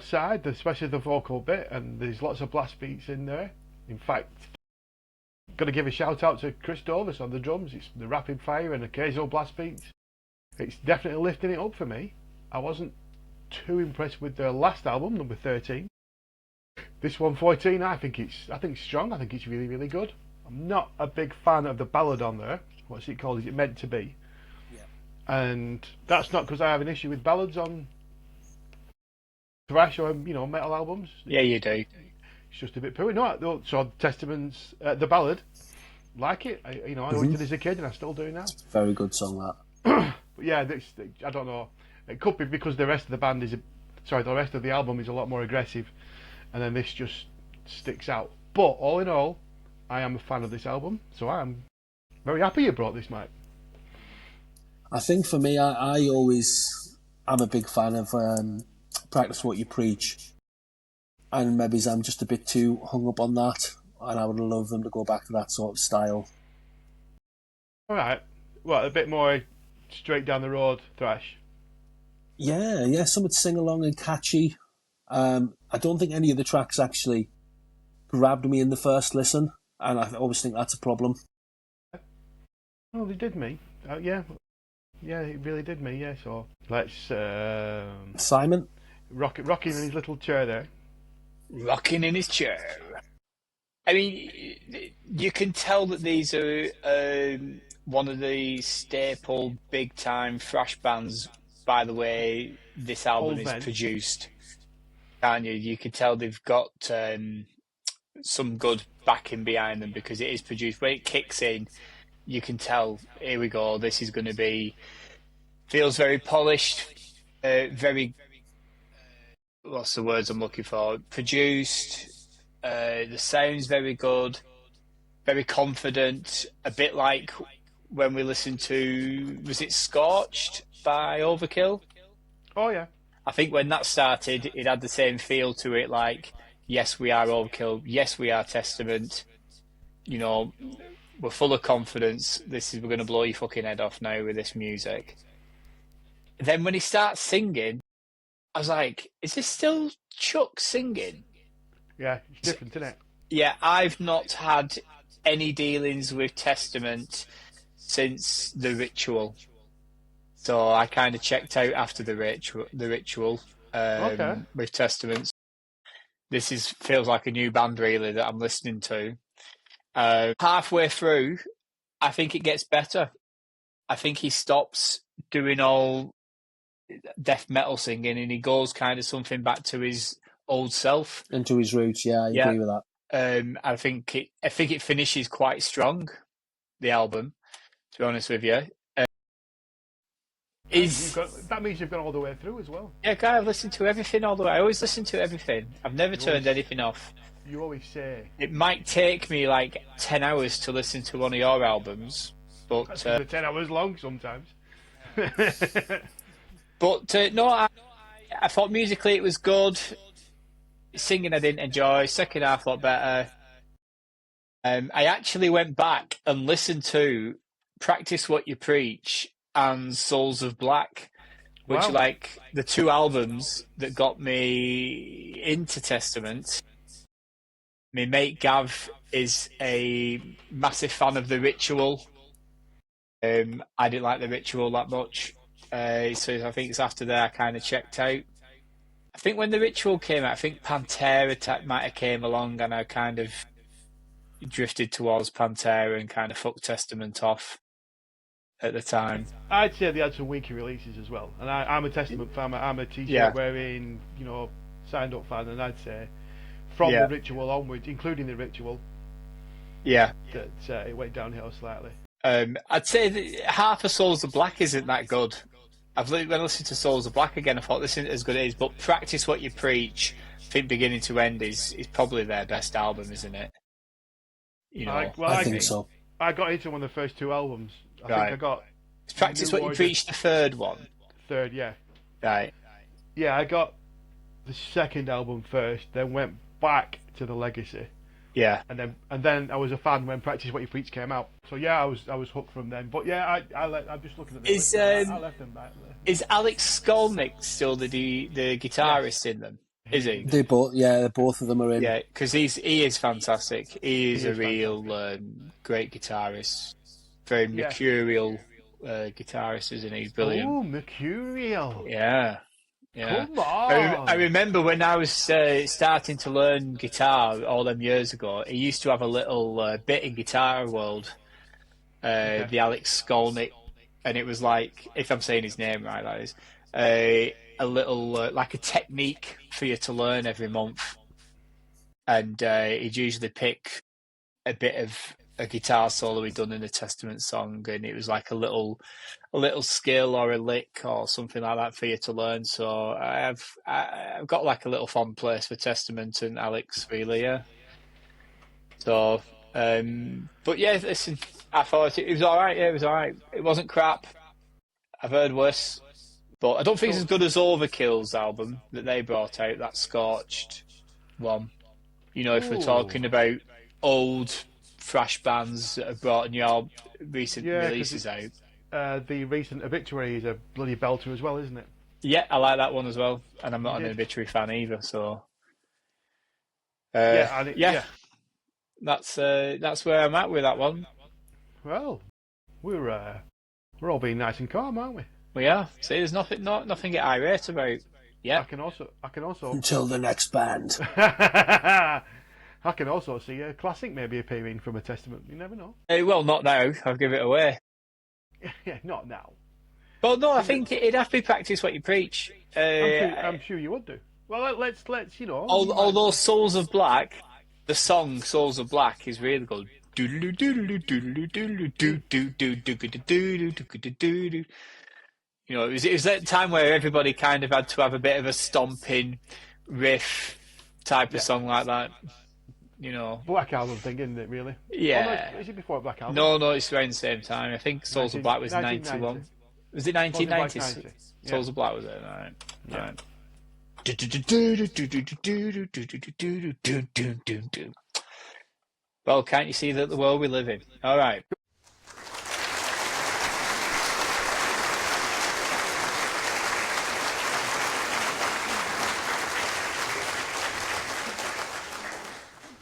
side, especially the vocal bit, and there's lots of blast beats in there. In fact, got to give a shout out to Chris Davis on the drums. It's the rapid fire and occasional blast beats. It's definitely lifting it up for me. I wasn't too impressed with their last album, number 13. This one, 14, I think it's strong. I think it's really, really good. I'm not a big fan of the ballad on there. What's it called? Is it Meant to Be? Yeah. And that's not because I have an issue with ballads on thrash or metal albums. Yeah, you do. It's just a bit poor. No, so Testament's the ballad, like it. I liked it as a kid, and I still do now. Very good song that. But yeah, I don't know. It could be because the rest of the rest of the album is a lot more aggressive, and then this just sticks out. But all in all, I am a fan of this album, so I'm very happy you brought this, Mike. I think for me, I'm a big fan of Practice What You Preach. And maybe I'm just a bit too hung up on that, and I would love them to go back to that sort of style. All right. Well, a bit more straight down the road thrash. Yeah, some would sing along and catchy. I don't think any of the tracks actually grabbed me in the first listen, and I always think that's a problem. Oh, they did me. Yeah, it really did me. Yeah, so let's Simon, rocking in his little chair there. Rocking in his chair. I mean, you can tell that these are one of the staple big-time thrash bands by the way this album is produced. Can't you? You can tell they've got some good backing behind them because it is produced. When it kicks in, you can tell, here we go, this is going to be... Feels very polished, very... What's the words I'm looking for? Produced. The sound's very good. very confident, a bit like when we listened to, was it Scorched by Overkill? Oh yeah. I think when that started, it had the same feel to it, like, yes, we are Overkill, yes, we are Testament, you know, we're full of confidence, we're going to blow your fucking head off now with this music. Then when he starts singing, I was like, is this still Chuck singing? Yeah, it's different, isn't it? Yeah, I've not had any dealings with Testament since The Ritual. So I kind of checked out after The Ritual Okay. with Testament. Feels like a new band, really, that I'm listening to. Halfway through, I think it gets better. I think he stops doing all death metal singing and he goes kind of something back to his old self. Into his roots, yeah, I agree with that. I think it finishes quite strong, the album, to be honest with you. That means you've gone all the way through as well. Yeah, guy, I've listened to everything all the way. I always listen to everything. I've never turned anything off. You always say it might take me like 10 hours to listen to one of your albums, but that's 10 hours long sometimes. But no, I thought musically it was good. Singing I didn't enjoy. Second half a lot better. I actually went back and listened to Practice What You Preach and Souls of Black, which are like the two albums that got me into Testament. My mate Gav is a massive fan of The Ritual. I didn't like The Ritual that much. So I think it's after that I kind of checked out. I think when The Ritual came out, I think Pantera might have came along and I kind of drifted towards Pantera and kind of fucked Testament off at the time. I'd say they had some weaker releases as well. And I'm a Testament fan. I'm a t-shirt wearing, signed up fan, and I'd say from The Ritual onwards, including The Ritual, that it went downhill slightly. I'd say that half of Souls of Black isn't that good. When I listened to Souls of Black again, I thought this isn't as good as it is, but Practice What You Preach, I think beginning to end is probably their best album, isn't it? I think so. I got into one of the first two albums. I think I got... Is Practice What You Preach the third one? Third, yeah. Right. Yeah, I got the second album first, then went back to the Legacy. Yeah. And then I was a fan when Practice What You Preach came out. So yeah, I was hooked from then. But yeah, I'm just looking at this. I left them back there. Is Alex Skolnick still the guitarist in them? Is he? They both, both of them are in. Yeah, because he is fantastic. He is a real great guitarist. Very mercurial guitarist, isn't he? Brilliant. Oh, mercurial. Yeah. Come on. I remember when I was starting to learn guitar all them years ago, he used to have a little bit in Guitar World, the Alex Skolnick, and it was like, if I'm saying his name right, that is, a little, like a technique for you to learn every month. And he'd usually pick a bit of a guitar solo he'd done in a Testament song, and it was like a little skill or a lick or something like that for you to learn. So I've got like a little fond place for Testament and Alex, really, yeah. So, but yeah, listen, I thought it was all right. Yeah, it was all right. It wasn't crap. I've heard worse, but I don't think it's as good as Overkill's album that they brought out, that Scorched one. If we're talking about old thrash bands that have brought new recent releases out. The recent Obituary is a bloody belter as well, isn't it? Yeah, I like that one as well, and I'm not an Obituary fan either. So, that's where I'm at with that one. Well, we're all being nice and calm, aren't we? We are. See, there's nothing to get irate about. Yeah. I can also until the next band. I can also see a classic maybe appearing from a Testament. You never know. Well, not now. I'll give it away. Yeah, not now. Well, no, I think it'd have to be Practice What You Preach. I'm sure you would do. Well, let's Although Souls of Black, the song Souls of Black is really good. It was that time where everybody kind of had to have a bit of a stomping riff type of song like that. Black Album thing, isn't it, really? Yeah. Oh, no, is it before Black Album? No, it's around the same time. I think Souls of Black was 91. 1990. Was it Souls of Black 1990? 90. Yeah. Souls of Black was it? Yeah. Right. Well, can't you see that the world we live in? All right.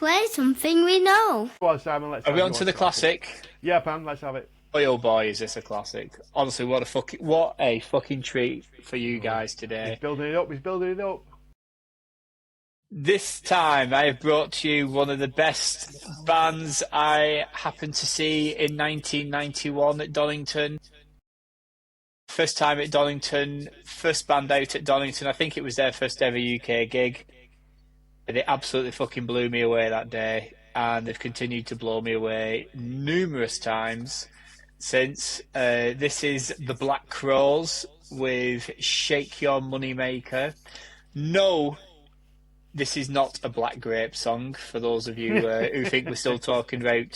Play something we know. Go on, Simon, let's Are have we on yours to the classic. classic? Yeah, Pam, let's have it. Boy, oh boy, is this a classic. Honestly, what a fucking treat for you guys today. He's building it up. This time I have brought to you one of the best bands I happened to see in 1991 at Donington. First time at Donington, first band out at Donington. I think it was their first ever UK gig. And they absolutely fucking blew me away that day. And they've continued to blow me away numerous times since. This is the Black Crowes with Shake Your Moneymaker. No, this is not a Black Grape song, for those of you who think we're still talking about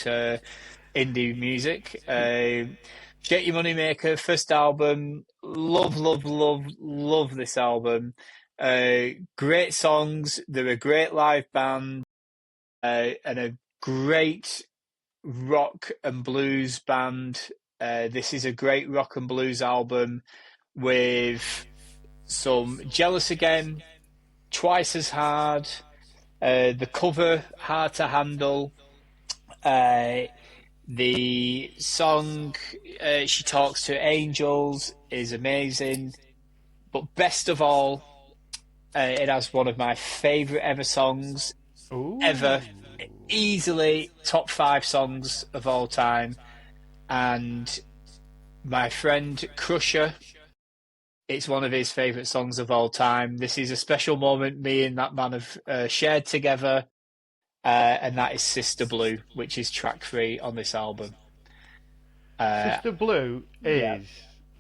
indie music. Shake Your Moneymaker, first album. Love this album. Great songs. They're a great live band and a great rock and blues band. This is a great rock and blues album with some Jealous Again, Twice as Hard, the cover Hard to Handle, the song She Talks to Angels is amazing, but best of all, it has one of my favourite ever songs ever, easily top 5 songs of all time, and my friend Crusher, it's one of his favourite songs of all time. This is a special moment me and that man have shared together, and that is Sister Blue, which is track 3 on this album. Sister Blue is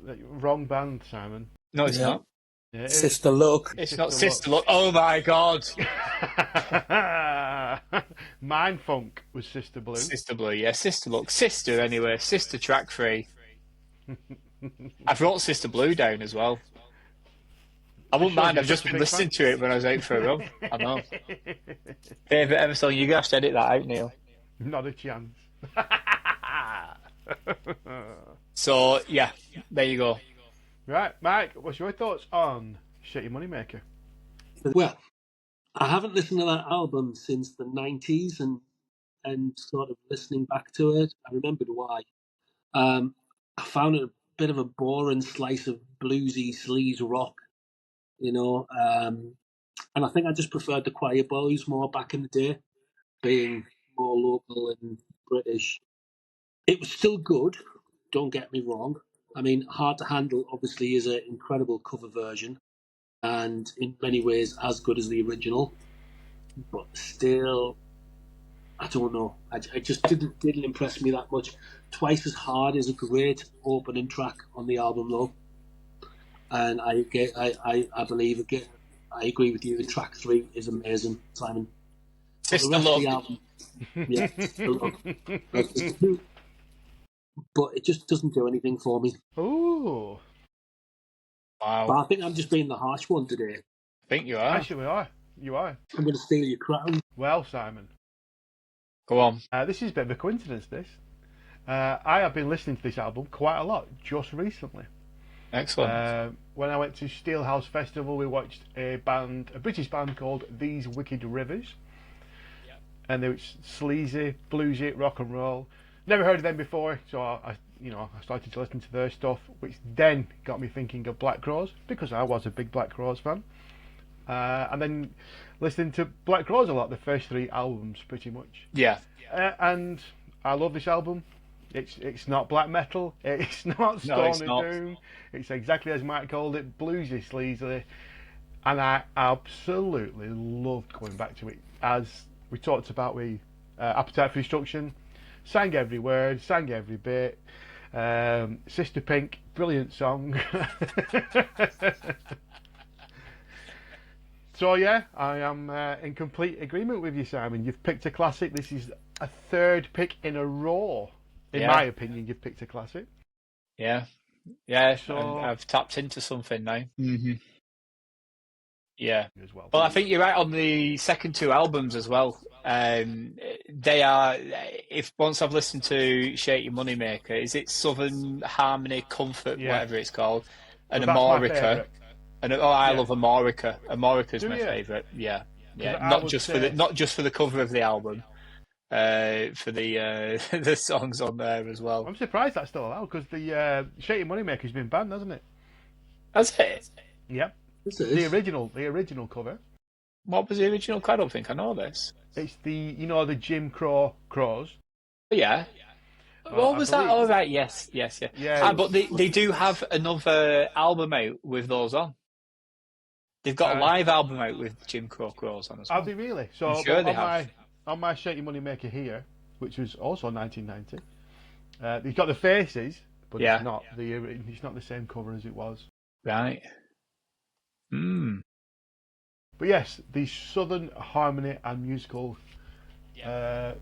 wrong band, Simon. No, it's not. Yeah, it Sister Look. It's not Sister Look. Oh my God. Mind Funk was Sister Blue. Sister Blue, yeah. Sister Look. Sister, anyway. Sister track 3. I wrote Sister Blue down as well. I wouldn't mind. I've just been listening to it when I was out for a run. I know. Favourite ever song. You're going to have to edit that out, Neil. Not a chance. So, yeah. There you go. Right, Mike, what's your thoughts on Shake Your Moneymaker? Well, I haven't listened to that album since the 90s and sort of listening back to it, I remembered why. I found it a bit of a boring slice of bluesy sleaze rock, and I think I just preferred the Choir Boys more back in the day, being more local and British. It was still good, don't get me wrong. I mean, Hard to Handle obviously is an incredible cover version and in many ways as good as the original, but still, I don't know. I just didn't impress me that much. Twice as Hard is a great opening track on the album, though, and I believe again. I agree with you. The track 3 is amazing, Simon. Sister The rest Look. of the album, yeah, Sister Look. But it just doesn't do anything for me. Ooh. Wow. But I think I'm just being the harsh one today. I think you are. Actually, you are. I'm going to steal your crown. Well, Simon, Go on. this is a bit of a coincidence, this. I have been listening to this album quite a lot just recently. Excellent. When I went to Steelhouse Festival, we watched a British band called These Wicked Rivers. Yep. And they were sleazy, bluesy, rock and roll. Never heard of them before, so I started to listen to their stuff, which then got me thinking of Black Crowes, because I was a big Black Crowes fan. And then listening to Black Crowes a lot, the first 3 albums, pretty much. Yeah. And I love this album. It's not black metal. It's not Stone and Doom. It's exactly as Mike called it, bluesy, sleazy. And I absolutely loved going back to it. As we talked about with Appetite for Destruction, sang every word, sang every bit. Sister Pink, brilliant song. So yeah, I am in complete agreement with you, Simon. You've picked a classic. This is a third pick in a row. In Yeah. my opinion, you've picked a classic. Yeah, So I've tapped into something now. Mm-hmm. Yeah. as well. Well, I think you're right on the second two albums as well. They are, if once I've listened to Shake Your Moneymaker, is it Southern Harmony, Comfort, Yeah. whatever it's called, and Well, that's my Amorica. favourite. And I Yeah. love Amorica. Amorica's Do my you? favourite. Yeah, yeah. I would say- not just for the cover of the album, for the the songs on there as well. I'm surprised that's still allowed because the Shake Your Moneymaker's been banned, hasn't it? That's it. Yep. This The is. original cover. What was the original? I don't think I know this. It's the Jim Crow crows. But yeah. Well, What I was that? believe- Oh, right. Yes. Yeah. But they do have another album out with those on. They've got a live album out with Jim Crow Crows on as well. Are they really? So I'm sure they on have. on my Shake Your Moneymaker here, which was also 1990, they've got the faces, but Yeah. it's not the same cover as it was. Right. Hmm. But yes, the Southern Harmony and Musical. I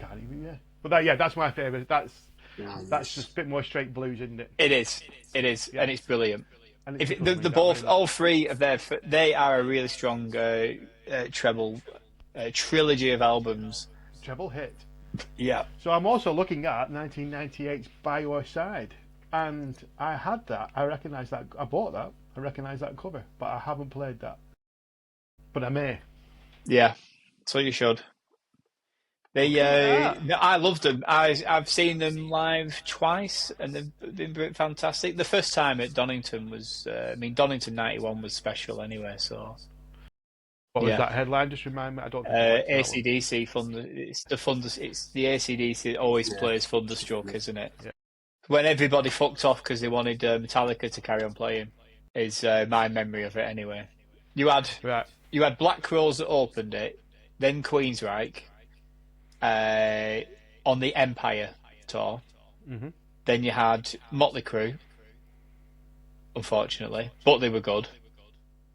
can't even. Yeah. But that's my favourite. That's just a bit more straight blues, isn't it? It is, Yeah. and it's brilliant. And If it's the lovely, that both, really- all three of they are a really strong treble trilogy of albums. treble hit. Yeah. So I'm also looking at 1998's By Your Side, and I had that. I recognise that. I bought that. I recognise that cover, but I haven't played that. But I may. Yeah. So you should. I loved them. I've seen them live twice, and they've been fantastic. The first time at Donington was, Donington '91 was special anyway. So What was Yeah. that headline? Just remind me. I don't think I went to that one. AC/DC Thunder. It's the AC/DC that always plays Thunderstruck, isn't it? Yeah. When everybody fucked off because they wanted Metallica to carry on playing, is my memory of it anyway. You Right. had Black Crowes that opened it, then Queensryche on the Empire tour. Mhm. Then you had Motley Crue, unfortunately, but they were good.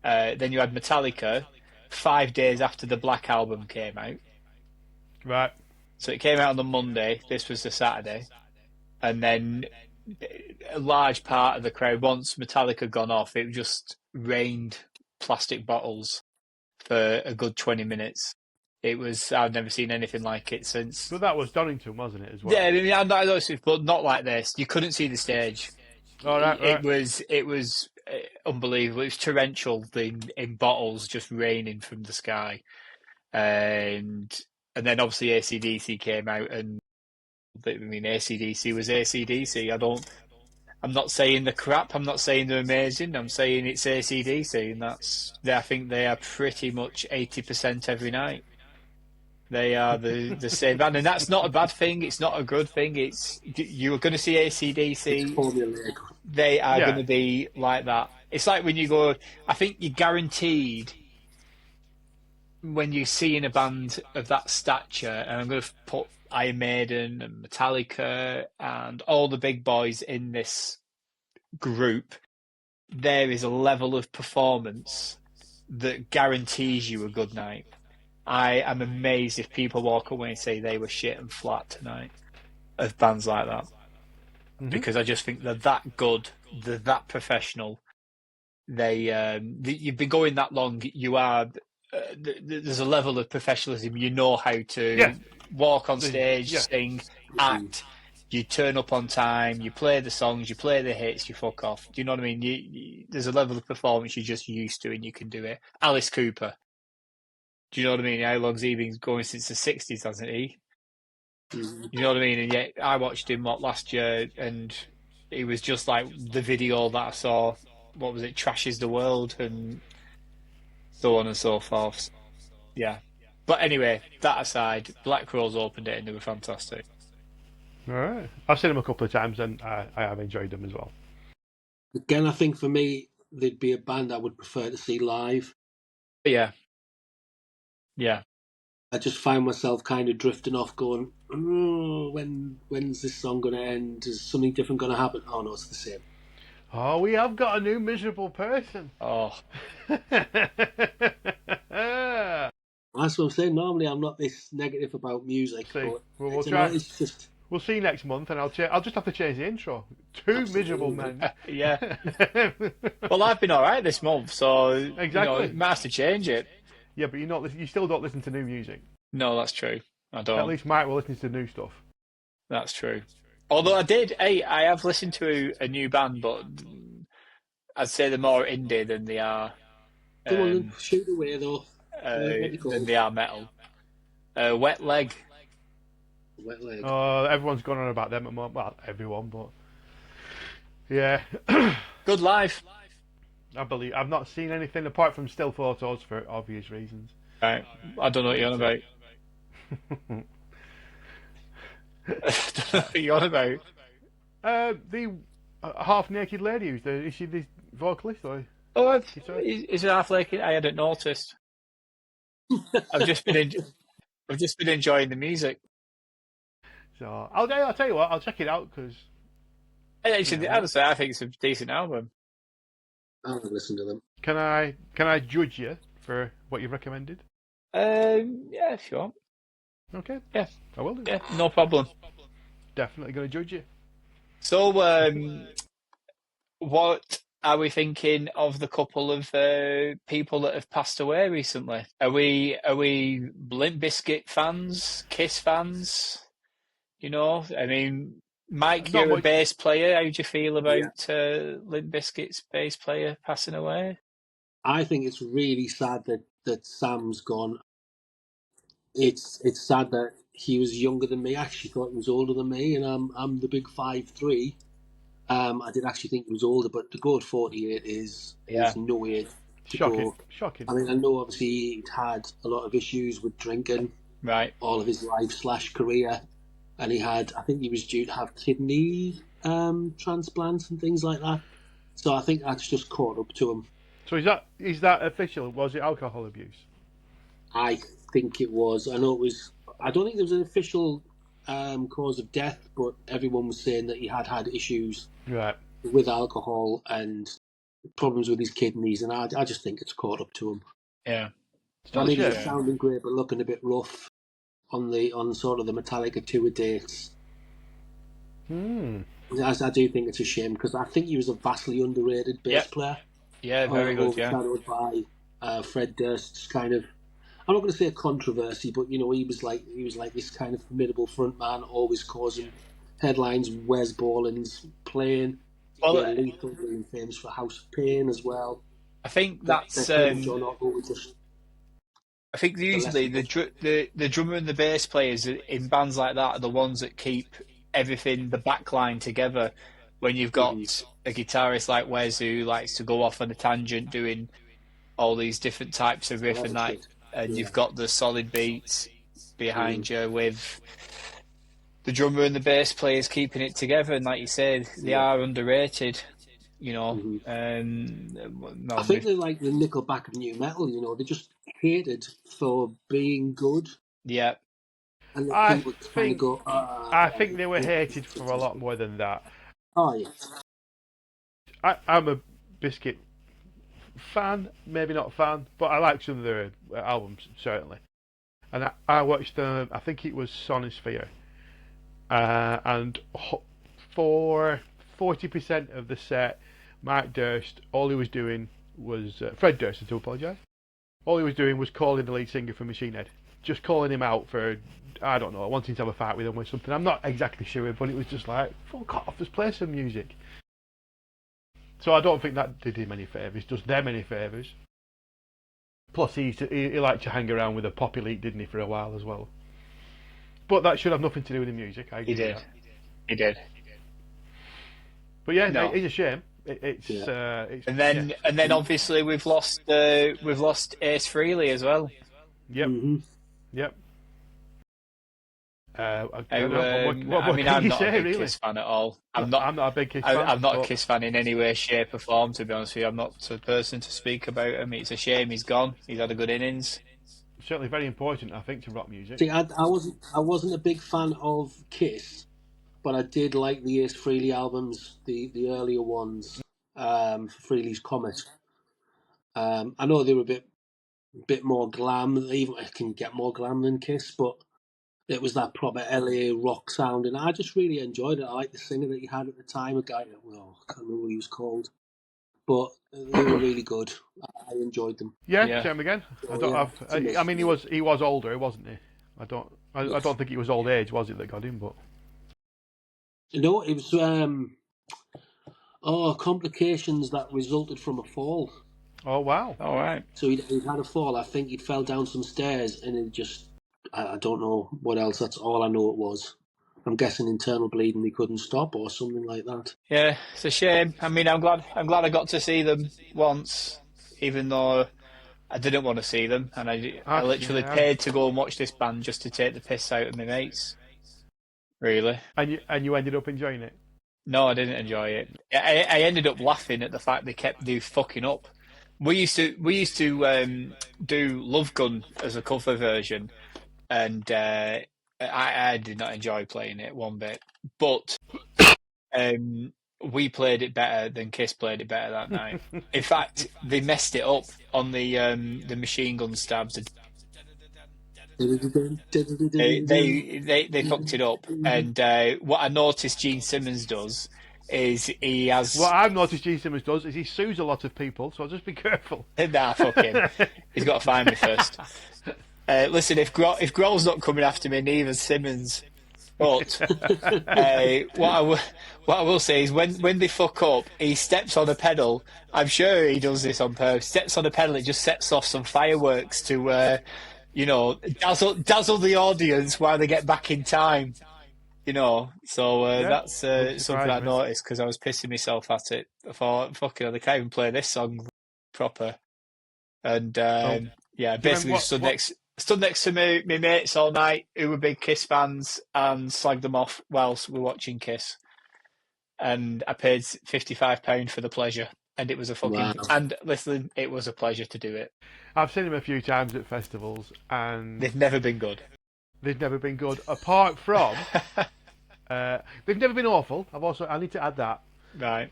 Then you had Metallica 5 days after the Black Album came out. Right. So it came out on the Monday, this was the Saturday. And then a large part of the crowd, once Metallica had gone off, it just rained plastic bottles for a good 20 minutes. I've never seen anything like it since. So that was Donington, wasn't it, as well? Yeah, but not like this. You couldn't see the stage. All right. It was unbelievable. It was torrential in bottles just raining from the sky. And then obviously AC/DC came out, and AC/DC was AC/DC. I'm not saying they're crap. I'm not saying they're amazing. I'm saying it's AC/DC, and I think they are pretty much 80% every night. They are the same band, and that's not a bad thing. It's not a good thing. You are going to see AC/DC. Formulaic. They are Yeah. going to be like that. It's like when you go. I think you're guaranteed when you're seeing a band of that stature, and I'm going to put Iron Maiden and Metallica and all the big boys in this group, there is a level of performance that guarantees you a good night. I am amazed if people walk away and say they were shit and flat tonight of bands like that. Because I just think they're that good, they're that professional. You've been going that long, you are... there's a level of professionalism. You know how to walk on stage, sing, act. You turn up on time. You play the songs. You play the hits. You fuck off. Do you know what I mean? There's a level of performance you're just used to, and you can do it. Alice Cooper. Do you know what I mean? How long's he been going since the '60s, hasn't he? You know what I mean? And yet I watched him last year, and it was just like the video that I saw. What was it? Trashes the World, and so on and so forth. Yeah. But anyway, that aside, Black Crowes opened it and they were fantastic. All right. I've seen them a couple of times, and I have enjoyed them as well. Again, I think for me, they'd be a band I would prefer to see live. But yeah. Yeah. I just find myself kind of drifting off, going, "Oh, when's this song going to end? Is something different going to happen?" Oh no, it's the same. Oh, we have got a new miserable person. Oh, That's what I'm saying. Normally, I'm not this negative about music, See, but well, we'll you know, try. it's just We'll see you next month, and I'll just have to change the intro. Two miserable absolutely. men. yeah. Well, I've been all right this month, so Exactly. you might have to change it. Yeah, but you still don't listen to new music. No, that's true. I At don't. least Mike will listen to new stuff. That's true. Although I did, hey, I have listened to a new band, but I'd say they're more indie than they are Come on, then, um, shoot away though. What do you than call they are metal. Wet Leg. wet leg? Everyone's gone on about them at the moment. Well, everyone, but yeah, Good live. I believe I've not seen anything apart from still photos for obvious reasons. Right. I don't know what you're on about. I don't know what you're on about. The half-naked lady is she the vocalist or? Oh, Guitar? is it half like I hadn't noticed. I've just been I've just been enjoying the music. So I'll tell you what, I'll check it out because Actually, honestly, I think it's a decent album. I'll listen to them. can I judge you for what you've recommended? Yeah, if you want. Okay, Yeah, I will do. yeah, no problem. Definitely going to judge you. So, what are we thinking of the couple of people that have passed away recently? Are we Limp Bizkit fans, Kiss fans? I mean, Mike, Not you're a much. bass player. How do you feel Yeah. about Limp Bizkit's bass player passing away? I think it's really sad that Sam's gone. It's sad that he was younger than me. I actually thought he was older than me, and I'm the big 5'3". I did actually think he was older, but to go at 48 is Yeah. no age to Shocking, go. shocking. I mean, I know obviously he'd had a lot of issues with drinking Right. all of his life / career, and I think he was due to have kidney transplants and things like that. So I think that's just caught up to him. So is that official? Was it alcohol abuse? I think it was. I know it was. I don't think there was an official cause of death, but everyone was saying that he had issues Right. with alcohol and problems with his kidneys, and I just think it's caught up to him. Yeah. Still I a mean, shame. he's sounding great, but looking a bit rough on sort of the Metallica tour dates. I do think it's a shame because I think he was a vastly underrated bass Yep. player. Yeah, very good. Yeah. Overshadowed by Fred Durst's kind of. I'm not going to say a controversy, but he was like this kind of formidable frontman, always causing headlines. Wes Borland's playing. Well, Lethal being famous for House of Pain as well. I think that's. John Otto was just. I think usually the drummer and the bass players in bands like that are the ones that keep everything, the backline together. When you've got a guitarist like Wes who likes to go off on a tangent doing all these different types of riff and you've got the solid beats behind you with the drummer and the bass players keeping it together. And like you said, they are underrated. I think they're like the Nickelback of new metal. They just hated for being good. Yeah. And I people kind of go. I think they were hated for a lot more than that. Oh yeah. I'm a Biscuit fan, maybe not fan, but I like some of their albums certainly. And I watched I think it was Sonosphere, and for 40% of the set, Mark Durst, all he was doing was Fred Durst. I do apologise. All he was doing was calling the lead singer for Machine Head, just calling him out for, I don't know, wanting to have a fight with him or something. I'm not exactly sure, but it was just like, fuck off, just play some music. So I don't think that did him any favours, does them any favours. Plus, he liked to hang around with a pop elite, didn't he, for a while as well. But that should have nothing to do with the music. I agree. He did. But yeah, no. It's a shame. It's and then obviously we've lost Ace Frehley as well. Yep. Mm-hmm. Yep. I'm not a big Kiss fan at all. I'm not a big Kiss fan. I'm not a Kiss fan in any way, shape, or form. To be honest with you, I'm not the person to speak about him. It's a shame he's gone. He's had a good innings. Certainly very important, I think, to rock music. See, I wasn't a big fan of Kiss, but I did like the Ace Frehley albums, the earlier ones. for Freely's Comet. I know they were a bit more glam. They even can get more glam than Kiss, but it was that proper LA rock sound, and I just really enjoyed it. I liked the singer that he had at the time, a guy that, well, I can't remember what he was called, but they were really good. I enjoyed them. Yeah, Yeah. same again. I So, don't yeah, have. it's a miss. I mean, he was older, wasn't he? I Yes. don't think it was old age, was it, that got him? But No, it was complications that resulted from a fall. oh wow. All right. So he'd had a fall. I think he'd fell down some stairs, and it just, I don't know what else. That's all I know it was. I'm guessing internal bleeding he couldn't stop or something like that. Yeah, it's a shame. I mean, I'm glad I got to see them once, even though I didn't want to see them, and I literally Yeah. paid to go and watch this band just to take the piss out of my mates. Really? And you ended up enjoying it. No, I didn't enjoy it. I ended up laughing at the fact they kept fucking up. We used to do Love Gun as a cover version, and I did not enjoy playing it one bit. But we played it better than Kiss played it better that night. In fact, they messed it up on the machine gun stabs. They fucked it up. And what I noticed Gene Simmons does is he has. What I've noticed Gene Simmons does is he sues a lot of people, so just be careful. Nah, fuck him. He's got to find me first. Listen, if Grohl's not coming after me, neither Simmons. But what I will say is when they fuck up, he steps on a pedal. I'm sure he does this on purpose. Steps on a pedal, it just sets off some fireworks to, dazzle the audience while they get back in time. So Yeah, that's wouldn't something I surprise me. noticed because I was pissing myself at it. I thought, fucking hell, they can't even play this song proper. And yeah, basically just stood next to my mates all night who were big Kiss fans and slagged them off whilst we were watching Kiss. And I paid £55 for the pleasure. And it was a fucking... Wow. And listen, it was a pleasure to do it. I've seen him a few times at festivals, and They've never been good. they've never been good. Apart from, they've never been awful. I need to add that. Right.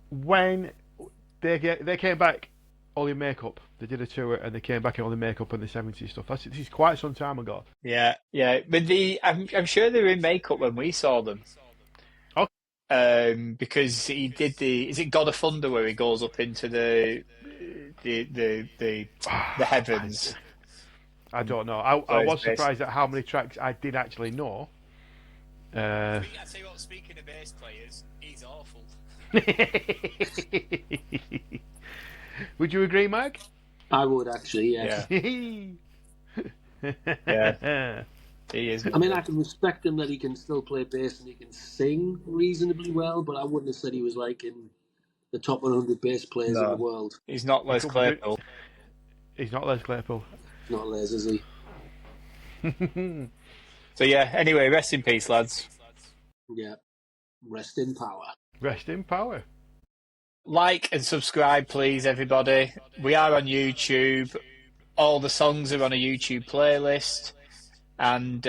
When they came back all in makeup, they did a tour and they came back in all in makeup and the 70s stuff. This is quite some time ago. Yeah. But I'm sure they were in makeup when we saw them. Okay. Because he did is it God of Thunder where he goes up into the heavens? I don't know. I was surprised at how many tracks I did actually know. I tell you what, speaking of bass players, he's awful. Would you agree, Mike? I would actually, yes. Yeah. He is. I mean, I can respect him that he can still play bass and he can sing reasonably well, but I wouldn't have said he was like in the top 100 bass players in the world. He's not Les Claypool. He's not Les Claypool. Not Les, is he? So yeah, anyway, rest in peace, lads. Yeah. Rest in power. Rest in power. Like and subscribe, please, everybody. We are on YouTube. All the songs are on a YouTube playlist. And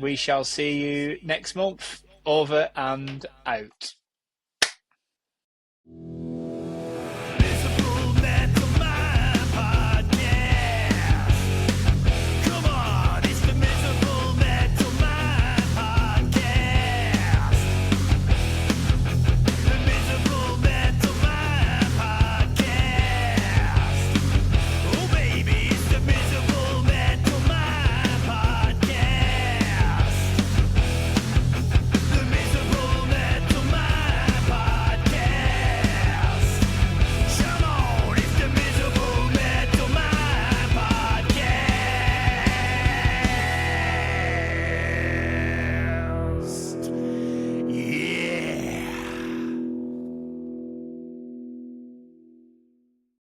we shall see you next month. Over and out.